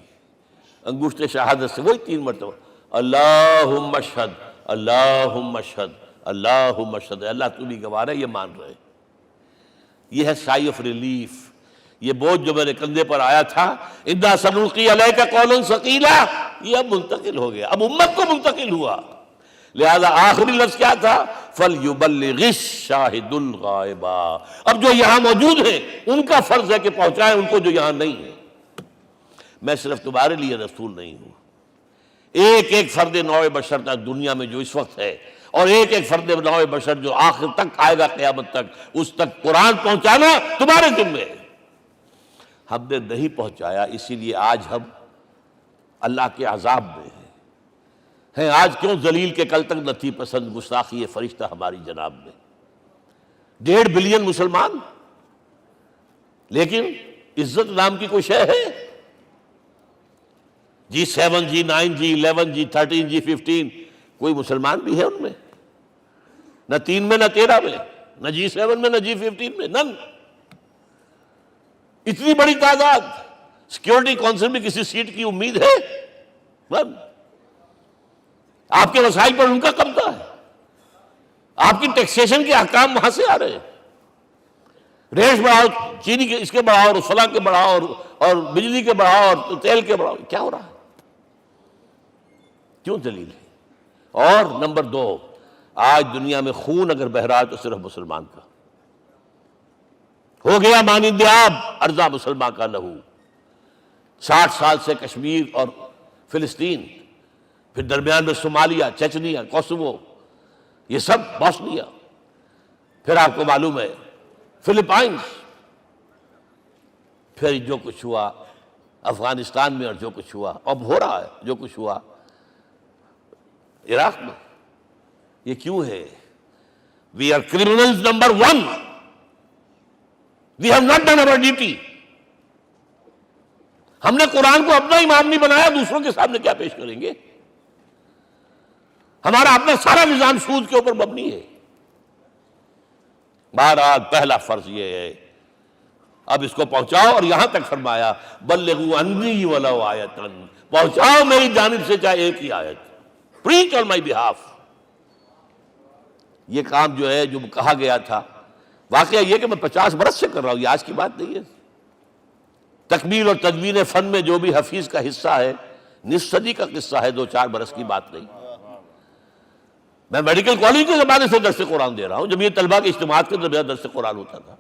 انگشت شہادت سے وہی 3 مرتبہ اللہم اشہد اللہم اشہد اللہم اشہد، اللہ تو بھی گواہ ہے، یہ مان رہے۔ یہ ہے سائی آف ریلیف، یہ بوجھ جو میرے کندھے پر آیا تھا اِنَّا سَنُلْقِي عَلَيْكَ قَوْلًا ثَقِيلًا، یہ اب منتقل ہو گیا، اب امت کو منتقل ہوا۔ لہذا آخری لفظ کیا تھا؟ فَلْيُبَلِّغِ الشَّاهِدُ الْغَائِبَ، اب جو یہاں موجود ہیں ان کا فرض ہے کہ پہنچائیں ان کو جو یہاں نہیں ہے۔ میں صرف تمہارے لیے رسول نہیں ہوں، ایک ایک فرد نوع بشر تک دنیا میں جو اس وقت ہے، اور ایک ایک فرد نوع بشر جو آخر تک آئے گا قیامت تک، اس تک قرآن پہنچانا تمہارے ذمہ ہے۔ ہم نے نہیں پہنچایا، اسی لیے آج ہم اللہ کے عذاب میں ہیں۔ آج کیوں ذلیل کے کل تک نہ تھی پسند گستاخی فرشتہ ہماری جناب میں؟ 1.5 بلین مسلمان، لیکن عزت نام کی کوئی شے ہے؟ G7 G9 G11 G13 G15 کوئی مسلمان بھی ہے ان میں؟ نہ 3 میں نہ 13 میں، نہ G7 میں نہ G15 میں، نن۔ اتنی بڑی تعداد، سیکیورٹی کونسل میں کسی سیٹ کی امید ہے؟ نن۔ آپ کے وسائل پر ان کا قبضہ ہے، آپ کی ٹیکسیشن کے احکام وہاں سے آ رہے ہیں۔ ریٹ بڑھاؤ، چینی کے اس کے بڑھاؤ، اور فلاں کے بڑھاؤ، اور بجلی کے بڑھاؤ، اور تیل کے بڑھاؤ، کیا ہو رہا ہے؟ کیوں ذلیل ہے؟ اور نمبر 2، آج دنیا میں خون اگر بہ رہا ہے تو صرف مسلمان کا ہو گیا، مانند آب ارزاں مسلمان کا لہو۔ 60 سال سے کشمیر اور فلسطین، پھر درمیان میں صومالیہ، چچنیا، کوسوو، یہ سب بوسنیا، پھر آپ کو معلوم ہے فلپائنز، پھر جو کچھ ہوا افغانستان میں، اور جو کچھ ہوا اب ہو رہا ہے، جو کچھ ہوا عراق میں۔ یہ کیوں ہے؟ We are criminals number 1. We have not done our duty. ہم نے قرآن کو اپنا امام نہیں بنایا، دوسروں کے سامنے کیا پیش کریں گے؟ ہمارا اپنا سارا نظام سود کے اوپر مبنی ہے۔ بہرحال پہلا فرض یہ ہے، اب اس کو پہنچاؤ، اور یہاں تک فرمایا بلغوا عنی ولو آیۃ، پہنچاؤ میری جانب سے چاہے ایک ہی آیت، preach on my behalf۔ یہ کام جو ہے، جو کہا گیا تھا، واقعہ یہ کہ میں 50 برس سے کر رہا ہوں، یہ آج کی بات نہیں ہے۔ تکمیل اور تدوین فن میں جو بھی حفیظ کا حصہ ہے، نصف صدی کا قصہ ہے، 2-4 برس کی بات نہیں۔ میں میڈیکل کالج کے زمانے سے درس قرآن دے رہا ہوں، جب یہ طلبہ کے اجتماعات کے درمیان درس قرآن ہوتا تھا،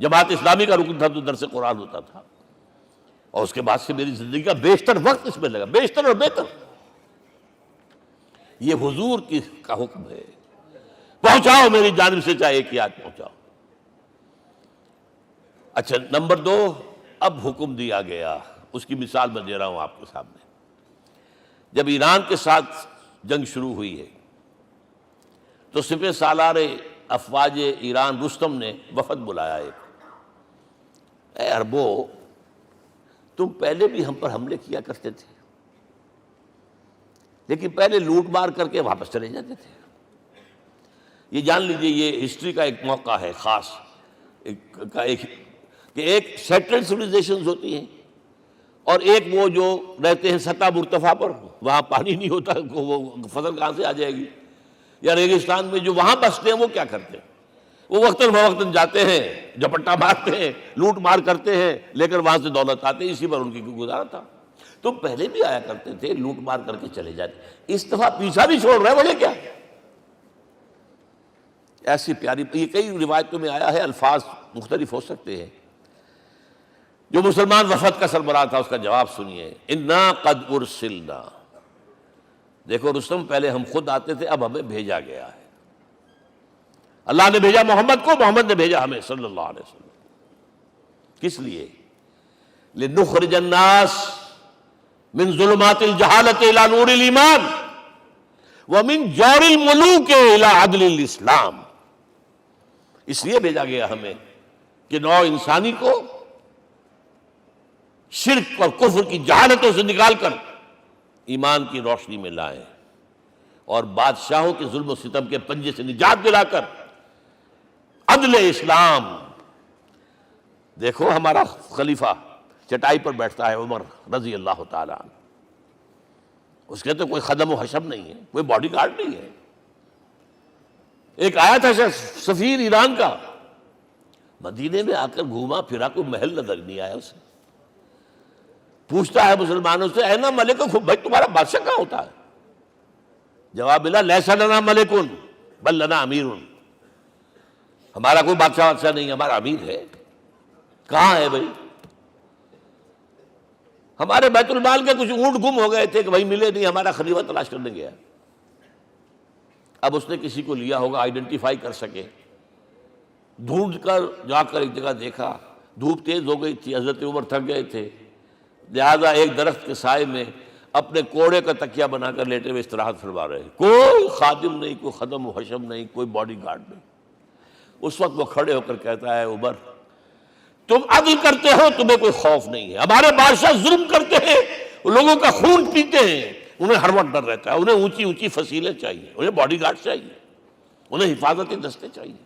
جماعت اسلامی کا رکن تھا تو درس قرآن ہوتا تھا، اور اس کے بعد سے میری زندگی کا بیشتر وقت اس میں لگا، بیشتر اور بہتر۔ یہ حضور کا حکم ہے، پہنچاؤ میری جانب سے چاہے ایک ہی آیت پہنچاؤ۔ اچھا، نمبر 2، اب حکم دیا گیا، اس کی مثال میں دے رہا ہوں آپ کے سامنے۔ جب ایران کے ساتھ جنگ شروع ہوئی ہے تو سپہ سالار افواج ایران رستم نے وفد بلایا ایک، اے عربو، تم پہلے بھی ہم پر حملے کیا کرتے تھے، لیکن پہلے لوٹ مار کر کے واپس چلے جاتے تھے۔ یہ جان لیجئے، یہ ہسٹری کا ایک موقع ہے خاص، کہ ایک سیٹلڈ سویلائزیشنز ہوتی ہیں، اور ایک وہ جو رہتے ہیں سطح مرتفع پر، وہاں پانی نہیں ہوتا، وہ فصل کہاں سے آ جائے گی؟ یا ریگستان میں جو وہاں بستے ہیں وہ کیا کرتے ہیں؟ وہ وقتاً فوقتاً جاتے ہیں، جھپٹا مارتے ہیں، لوٹ مار کرتے ہیں، لے کر وہاں سے دولت آتے ہیں، اسی پر ان کی گزارا تھا۔ تم پہلے بھی آیا کرتے تھے، لوٹ مار کر کے چلے جاتے، اس دفعہ پیچھا بھی چھوڑ رہے بولے کیا؟ ایسی پیاری، یہ کئی روایتوں میں آیا ہے، الفاظ مختلف ہو سکتے ہیں۔ جو مسلمان وفد کا سربراہ تھا اس کا جواب سنیے، انا قد ارسلنا، دیکھو رستم، پہلے ہم خود آتے تھے، اب ہمیں بھیجا گیا ہے۔ اللہ نے بھیجا محمد کو، محمد نے بھیجا ہمیں صلی اللہ علیہ وسلم۔ کس لیے؟ لنخرج الناس من ظلمات الجہالۃ الی نور الایمان ومن جور الملوک الی عدل الاسلام۔ اس لیے بھیجا گیا ہمیں کہ نوع انسانی کو شرک اور کفر کی جہالتوں سے نکال کر ایمان کی روشنی میں لائیں، اور بادشاہوں کے ظلم و ستم کے پنجے سے نجات دلا کر عدل اسلام. دیکھو ہمارا خلیفہ چٹائی پر بیٹھتا ہے عمر رضی اللہ تعالیٰ عنہ، اس کے تو کوئی خدم و حشم نہیں ہے، کوئی باڈی گارڈ نہیں ہے. ایک آیا تھا سفیر ایران کا، مدینے میں آ کر گھوما پھرا، کوئی محل نظر نہیں آیا اسے. پوچھتا ہے مسلمانوں سے اینا ملککم، بھائی تمہارا بادشاہ کہاں ہوتا ہے؟ جواب ملا لیس لنا ملکن بل لنا امیر، ہمارا کوئی بادشاہ نہیں، ہمارا امیر ہے. کہاں ہے بھائی؟ ہمارے بیت المال کے کچھ اونٹ گم ہو گئے تھے کہ بھائی ملے نہیں، ہمارا خلیفہ تلاش کرنے گیا. اب اس نے کسی کو لیا ہوگا، آئیڈینٹیفائی کر سکے، ڈھونڈ کر جا کر ایک جگہ دیکھا، دھوپ تیز ہو گئی تھی، حضرت عمر تھک گئے تھے، لہذا ایک درخت کے سائے میں اپنے کوڑے کا تکیہ بنا کر لیٹے ہوئے استراحت فرما رہے. کوئی خادم نہیں، کوئی خدم و حشم نہیں، کوئی باڈی گارڈ نہیں. اس وقت وہ کھڑے ہو کر کہتا ہے عمر تم عدل کرتے ہو، تمہیں کوئی خوف نہیں ہے. ہمارے بادشاہ ظلم کرتے ہیں، لوگوں کا خون پیتے ہیں، انہیں ہر وقت ڈر رہتا ہے، انہیں اونچی اونچی فصیلیں چاہیے، انہیں باڈی گارڈ چاہیے، انہیں حفاظتی دستے چاہیے.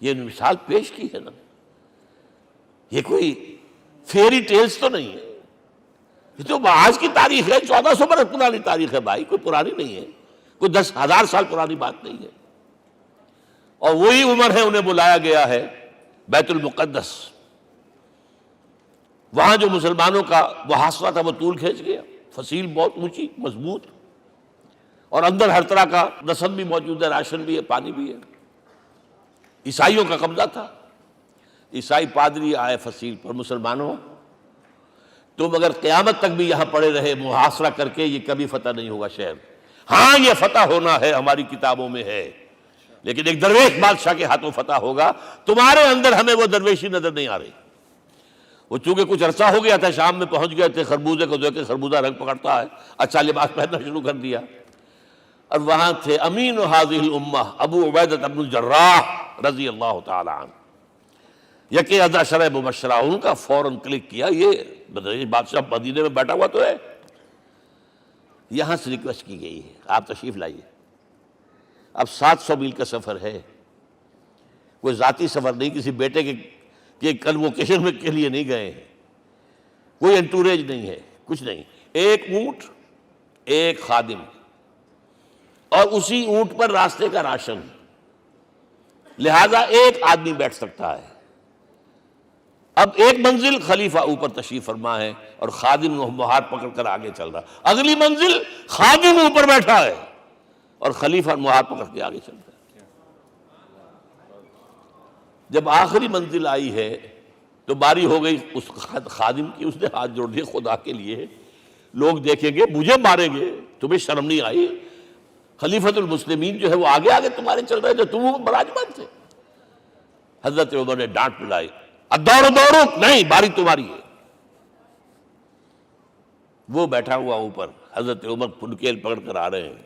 یہ مثال پیش کی ہے نا، یہ کوئی فیری ٹیلز تو نہیں ہے، یہ تو آج کی تاریخ ہے، 1400 برس پرانی تاریخ ہے بھائی، کوئی پرانی نہیں ہے، کوئی 10,000 سال پرانی بات نہیں ہے. اور وہی عمر ہے، انہیں بلایا گیا ہے بیت المقدس. وہاں جو مسلمانوں کا محاصرہ تھا وہ طول کھینچ گیا، فصیل بہت اونچی مضبوط، اور اندر ہر طرح کا رسد بھی موجود ہے، راشن بھی ہے، پانی بھی ہے. عیسائیوں کا قبضہ تھا. عیسائی پادری آئے فصیل پر، مسلمانوں تم اگر قیامت تک بھی یہاں پڑے رہے محاصرہ کر کے، یہ کبھی فتح نہیں ہوگا شہر. ہاں یہ فتح ہونا ہے، ہماری کتابوں میں ہے، لیکن ایک درویش بادشاہ کے ہاتھوں فتح ہوگا. تمہارے اندر ہمیں وہ درویشی نظر نہیں آ رہی. وہ چونکہ کچھ عرصہ ہو گیا تھا، شام میں پہنچ گئے تھے، خربوزے کو دیکھ کے خربوزہ رنگ پکڑتا ہے، اچھا لباس پہننا شروع کر دیا. اور وہاں تھے امین هذه الامہ ابو عبیدہ بن الجراح رضی اللہ تعالی عنہ، یکی 10 مبشرہ. ان کا فوراً کلک کیا، یہ بادشاہ مدینے میں بیٹھا ہوا تو ہے. یہاں سے ریکویسٹ کی گئی ہے آپ تشریف لائیے. اب 700 میل کا سفر ہے، کوئی ذاتی سفر نہیں، کسی بیٹے کے کنووکیشن میں کے لیے نہیں گئے ہیں، کوئی انٹوریج نہیں ہے، کچھ نہیں. ایک اونٹ، ایک خادم، اور اسی اونٹ پر راستے کا راشن، لہذا ایک آدمی بیٹھ سکتا ہے. اب ایک منزل خلیفہ اوپر تشریف فرما ہے اور خادم مہار پکڑ کر آگے چل رہا. اگلی منزل خادم اوپر بیٹھا ہے اور خلیفہ مہار پکڑ کے آگے چل رہا ہے. جب آخری منزل آئی ہے تو باری ہو گئی اس خادم کی. اس نے ہاتھ جوڑ دیے، خدا کے لیے لوگ دیکھیں گے، مجھے ماریں گے، تمہیں شرم نہیں آئی؟ خلیفۃ المسلمین جو ہے وہ آگے آگے تمہارے چل رہے تھے، تم وہ براجمان تھے. حضرت عمر نے ڈانٹ پلائی، دوڑو نہیں، باری تمہاری ہے. وہ بیٹھا ہوا اوپر، حضرت عمر پھنکیل پکڑ کر آ رہے ہیں،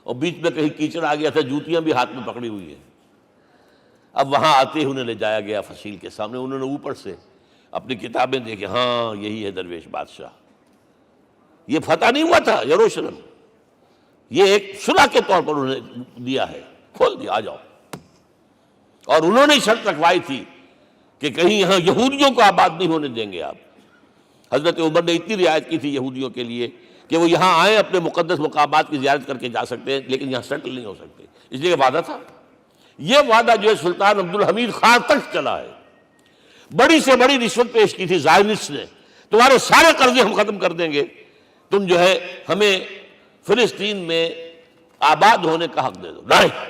اور بیچ میں کہیں کیچڑ آ گیا تھا، جوتیاں بھی ہاتھ میں پکڑی ہوئی ہیں. اب وہاں آتے ہی انہیں لے جایا گیا فصیل کے سامنے. انہوں نے اوپر سے اپنی کتابیں دیکھیں، ہاں یہی ہے درویش بادشاہ. یہ فتح نہیں ہوا تھا یروشلم، یہ ایک صلح کے طور پر انہوں نے دیا ہے، کھول دیا، آ جاؤ. اور انہوں نے شرط رکھوائی تھی کہ کہیں یہاں یہودیوں کو آباد نہیں ہونے دیں گے آپ. حضرت عمر نے اتنی رعایت کی تھی یہودیوں کے لیے کہ وہ یہاں آئیں، اپنے مقدس مقامات کی زیارت کر کے جا سکتے ہیں، لیکن یہاں سیٹل نہیں ہو سکتے. اس لیے وعدہ تھا. یہ وعدہ جو ہے سلطان عبدالحمید خان تک چلا ہے. بڑی سے بڑی رشوت پیش کی تھی زائرنسٹ نے، تمہارے سارے قرضے ہم ختم کر دیں گے، تم جو ہے ہمیں فلسطین میں آباد ہونے کا حق دے دو. نہیں،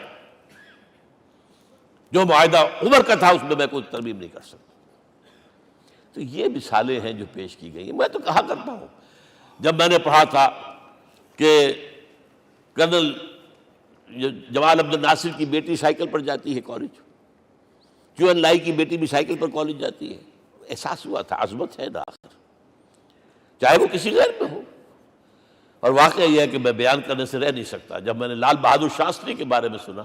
جو معاہدہ عمر کا تھا اس میں کوئی ترمیم نہیں کر سکتا. تو یہ مثالیں ہیں جو پیش کی گئی ہیں. میں تو کہا کرتا ہوں، جب میں نے پڑھا تھا کہ کرنل جمال عبد الناصر کی بیٹی سائیکل پر جاتی ہے کالج، چون لائی کی بیٹی بھی سائیکل پر کالج جاتی ہے، احساس ہوا تھا عظمت ہے نا آخر، چاہے وہ کسی غیر میں ہو. اور واقعہ یہ ہے کہ میں بیان کرنے سے رہ نہیں سکتا. جب میں نے لال بہادر شاستری کے بارے میں سنا،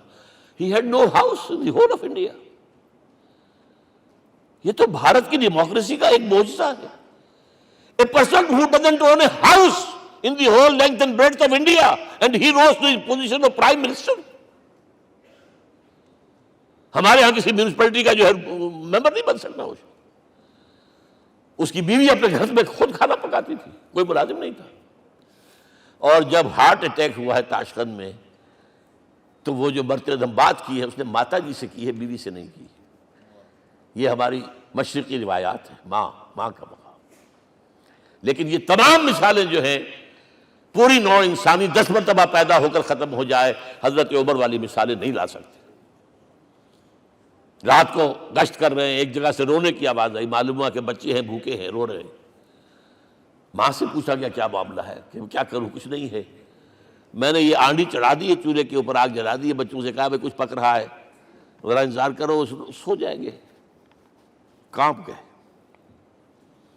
he had no house in the whole of India. یہ تو بھارت کی ڈیموکریسی کا ایک معجزہ ہے. A person who doesn't own a house in the whole length and breadth of India, and he rose to the position of Prime Minister. ہمارے ہاں کسی میونسپلٹی کا جو ہے ممبر نہیں بن سکتا، اس کی بیوی اپنے گھر میں خود کھانا پکاتی تھی، کوئی ملازم نہیں تھا۔ اور جب ہارٹ اٹیک ہوا ہے تاشقند میں، تو وہ جو مرتے دم بات کی ہے اس نے ماتا جی سے کی ہے، بیوی سے نہیں کی۔ یہ ہماری مشرقی روایات ہیں، ماں کا مقام۔ لیکن یہ تمام مثالیں جو ہیں، پوری نوع انسانی 10 مرتبہ پیدا ہو کر ختم ہو جائے، حضرت عمر والی مثالیں نہیں لا سکتے۔ رات کو گشت کر رہے ہیں، ایک جگہ سے رونے کی آواز آئی، معلوم ہوا کہ بچے ہیں، بھوکے ہیں، رو رہے ہیں۔ ماں سے پوچھا گیا کیا معاملہ ہے، کہ کیا کروں، کچھ نہیں ہے، میں نے یہ آنڈی چڑھا دی ہے، چولہے کے اوپر آگ جلا دی ہے، بچوں سے کہا کچھ پک رہا ہے، ذرا انتظار کرو، سو جائیں گے۔ کانپ گئے،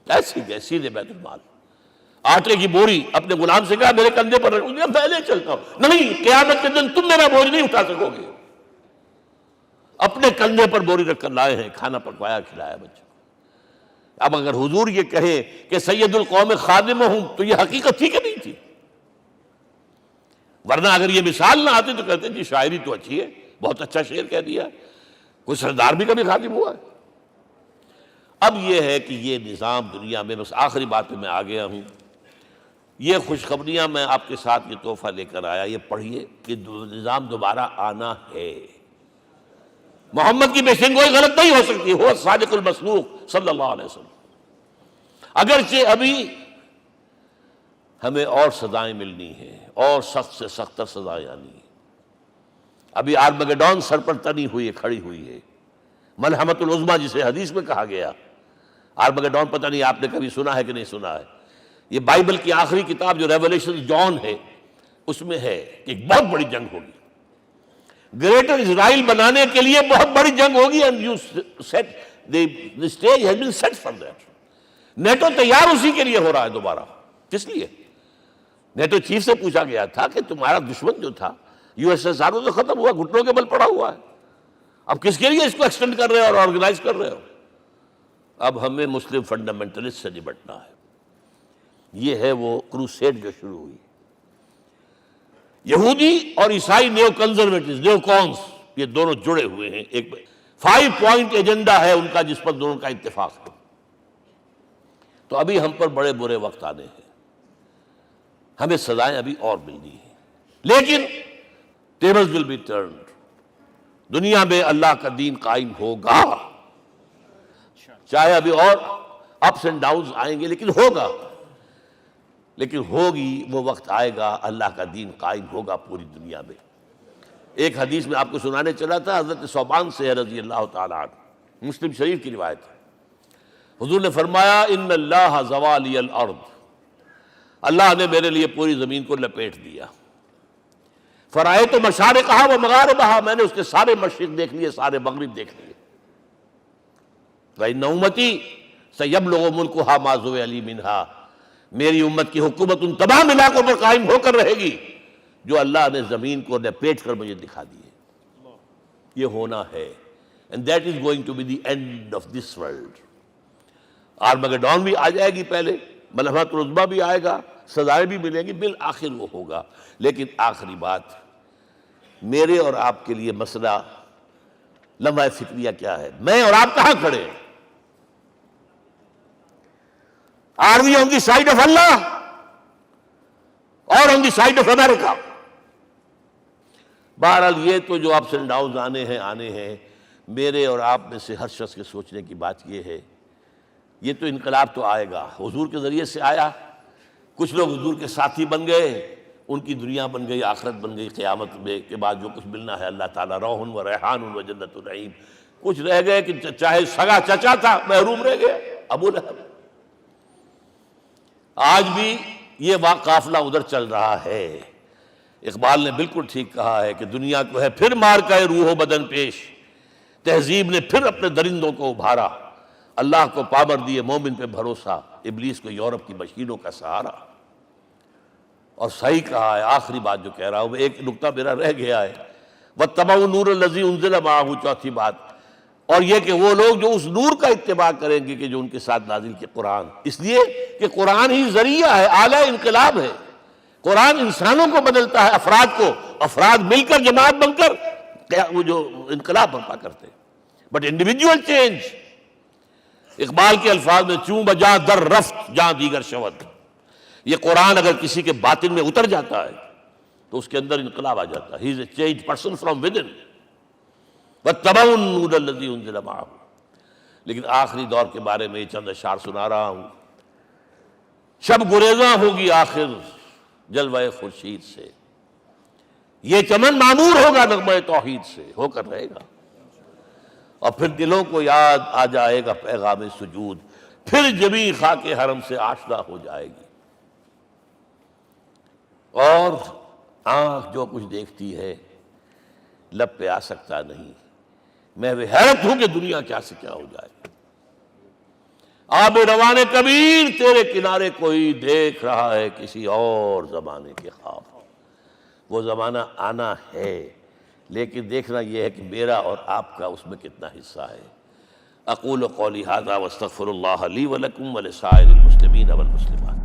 ایسے گئے سیدھے بیت المال، آٹے کی بوری اپنے غلام سے کہا میرے کندھے پر رکھ، میں پہلے چلتا ہوں۔ نہیں، قیامت کے دن تم میرا بوجھ نہیں اٹھا سکو گے۔ اپنے کندھے پر بوری رکھ کر لائے ہیں، کھانا پکوایا، کھلایا بچوں کو۔ اب اگر حضور یہ کہے کہ سید القوم خادم ہوں، تو یہ حقیقت تھی کہ نہیں تھی؟ ورنہ اگر یہ مثال نہ آتی تو کہتے جی شاعری تو اچھی ہے، بہت اچھا شعر کہہ دیا، کوئی سردار بھی کبھی خادم ہوا ہے۔ اب یہ ہے کہ یہ نظام دنیا میں، بس آخری بات میں آ گیا ہوں، یہ خوشخبریاں میں آپ کے ساتھ یہ تحفہ لے کر آیا، یہ پڑھیے کہ نظام دوبارہ آنا ہے۔ محمد کی پیشن گوئی غلط نہیں ہو سکتی، وہ صادق المصدوق صلی اللہ علیہ وسلم۔ اگرچہ ابھی ہمیں اور سزائیں ملنی ہیں، اور سخت سے سختر سزائیں آنی ہیں۔ ابھی آرمگڈون سر پر تنی ہوئی ہے، کھڑی ہوئی ہے، ملحمۃ العظمیٰ جسے حدیث میں کہا گیا۔ آرمگڈون پتہ نہیں آپ نے کبھی سنا ہے کہ نہیں سنا ہے؟ یہ بائبل کی آخری کتاب جو ریولیشن جان ہے، اس میں ہے کہ ایک بہت بڑی جنگ ہوگی، گریٹر اسرائیل بنانے کے لیے بہت بڑی جنگ ہوگی، and you set the stage has been set for that۔ NATO تیار اسی کے لیے ہو رہا ہے دوبارہ۔ کس لیے؟ نیٹو چیف سے پوچھا گیا تھا کہ تمہارا دشمن جو تھا USSR تو ختم ہوا، گھٹنوں کے بل پڑا ہوا ہے، اب کس کے لیے اس کو ایکسٹینڈ کر رہے ہو اور آرگنائز کر رہے ہو؟ اب ہمیں مسلم فنڈامنٹلسٹ سے نمٹنا ہے۔ یہ ہے وہ کروسیڈ جو شروع ہوئی۔ یہودی اور عیسائی نیو کنزرویٹوز، نیو کونس، یہ دونوں جڑے ہوئے ہیں، ایک 5 پوائنٹ ایجنڈا ہے ان کا جس پر دونوں کا اتفاق ہے۔ تو ابھی ہم پر بڑے برے وقت آنے ہیں، ہمیں سزائیں ابھی اور ملنی ہیں، لیکن tables will be turned۔ دنیا میں اللہ کا دین قائم ہوگا، چاہے ابھی اور اپس اینڈ ڈاؤنز آئیں گے، لیکن ہوگا، لیکن ہوگی، وہ وقت آئے گا اللہ کا دین قائم ہوگا پوری دنیا میں۔ ایک حدیث میں آپ کو سنانے چلا تھا، حضرت ثوبان سے رضی اللہ تعالیٰ عنہ، مسلم شریف کی روایت ہے۔ حضور نے فرمایا ان اللہ زوالی الارض، اللہ نے میرے لیے پوری زمین کو لپیٹ دیا۔ فرائیت مشارقہا و مغاربہا، میں نے اس کے سارے مشرق دیکھ لیے، سارے مغرب دیکھ لیے۔ وَإِنَّ أُمَّتِي سَيَبْلُغُ مُلْكُهَا مَا زُوِّئَ لِي مِنْهَا، میری امت کی حکومت ان تمام علاقوں پر قائم ہو کر رہے گی جو اللہ نے زمین کو لپیٹ کر مجھے دکھا دیے۔ یہ ہونا ہے، and that is going to be the end of this world۔ Armageddon بھی آ جائے گی، پہلے ملحمۃ العظمیٰ بھی آئے گا، سزائیں بھی ملیں گی، بالآخر وہ ہوگا۔ لیکن آخری بات، میرے اور آپ کے لیے مسئلہ لمحہ فکریہ کیا ہے؟ میں اور آپ کہاں کھڑے ہیں؟ Are we on the side of Allah or on the side of America؟ بہرحال یہ تو جو اپس اینڈ ڈاؤنز آنے ہیں، میرے اور آپ میں سے ہر شخص کے سوچنے کی بات یہ ہے، یہ تو انقلاب تو آئے گا، حضور کے ذریعے سے آیا، کچھ لوگ حضور کے ساتھی بن گئے، ان کی دنیا بن گئی، آخرت بن گئی، قیامت میں کے بعد جو کچھ ملنا ہے اللہ تعالیٰ روح و ریحان و جنت النعیم۔ کچھ رہ گئے کہ چاہے سگا چچا تھا، محروم رہ گئے، ابو لہب۔ آج بھی یہ قافلہ ادھر چل رہا ہے۔ اقبال نے بالکل ٹھیک کہا ہے کہ دنیا کو ہے پھر مار کا روح و بدن پیش، تہذیب نے پھر اپنے درندوں کو ابھارا، اللہ کو پامر دیے مومن پہ بھروسہ، ابلیس کو یورپ کی مشینوں کا سہارا۔ اور صحیح کہا ہے، آخری بات جو کہہ رہا ہوں، ایک نقطہ میرا رہ گیا ہے، وَاتَّبَعُوا النُّورَ الَّذِي أُنزِلَ مَعَهُ، چوتھی بات، اور یہ کہ وہ لوگ جو اس نور کا اتباع کریں گے کہ جو ان کے ساتھ نازل کے قرآن، اس لیے کہ قرآن ہی ذریعہ ہے، آلہ انقلاب ہے۔ قرآن انسانوں کو بدلتا ہے، افراد کو، افراد مل کر جماعت بن کر وہ جو انقلاب برپا کرتے. بٹ انڈیویجول چینج، اقبال کے الفاظ میں چوں بجا در رفت جہاں دیگر شود، یہ قرآن اگر کسی کے باطن میں اتر جاتا ہے تو اس کے اندر انقلاب آ جاتا ہے. He is a change person from within واتبعوا النور الذی انزل معہ. لیکن آخری دور کے بارے میں یہ چند اشعار سنا رہا ہوں. شب گریزاں ہوگی آخر جلوہ خورشید سے، یہ چمن معمور ہوگا نغمہ توحید سے، ہو کر رہے گا. اور پھر دلوں کو یاد آ جائے گا پیغام سجود، پھر جبیں خاک حرم سے آشنا ہو جائے گی. اور آنکھ جو کچھ دیکھتی ہے لب پہ آ سکتا نہیں. میں وہ حیرت ہوں کہ دنیا کیا سے کیا ہو جائے. آب روان کبیر تیرے کنارے کوئی دیکھ رہا ہے کسی اور زمانے کے خواب. وہ زمانہ آنا ہے، لیکن دیکھنا یہ ہے کہ میرا اور آپ کا اس میں کتنا حصہ ہے. اقول قولی ھذا واستغفر اللہ لی ولکم ولسائر المسلمین والمسلمات.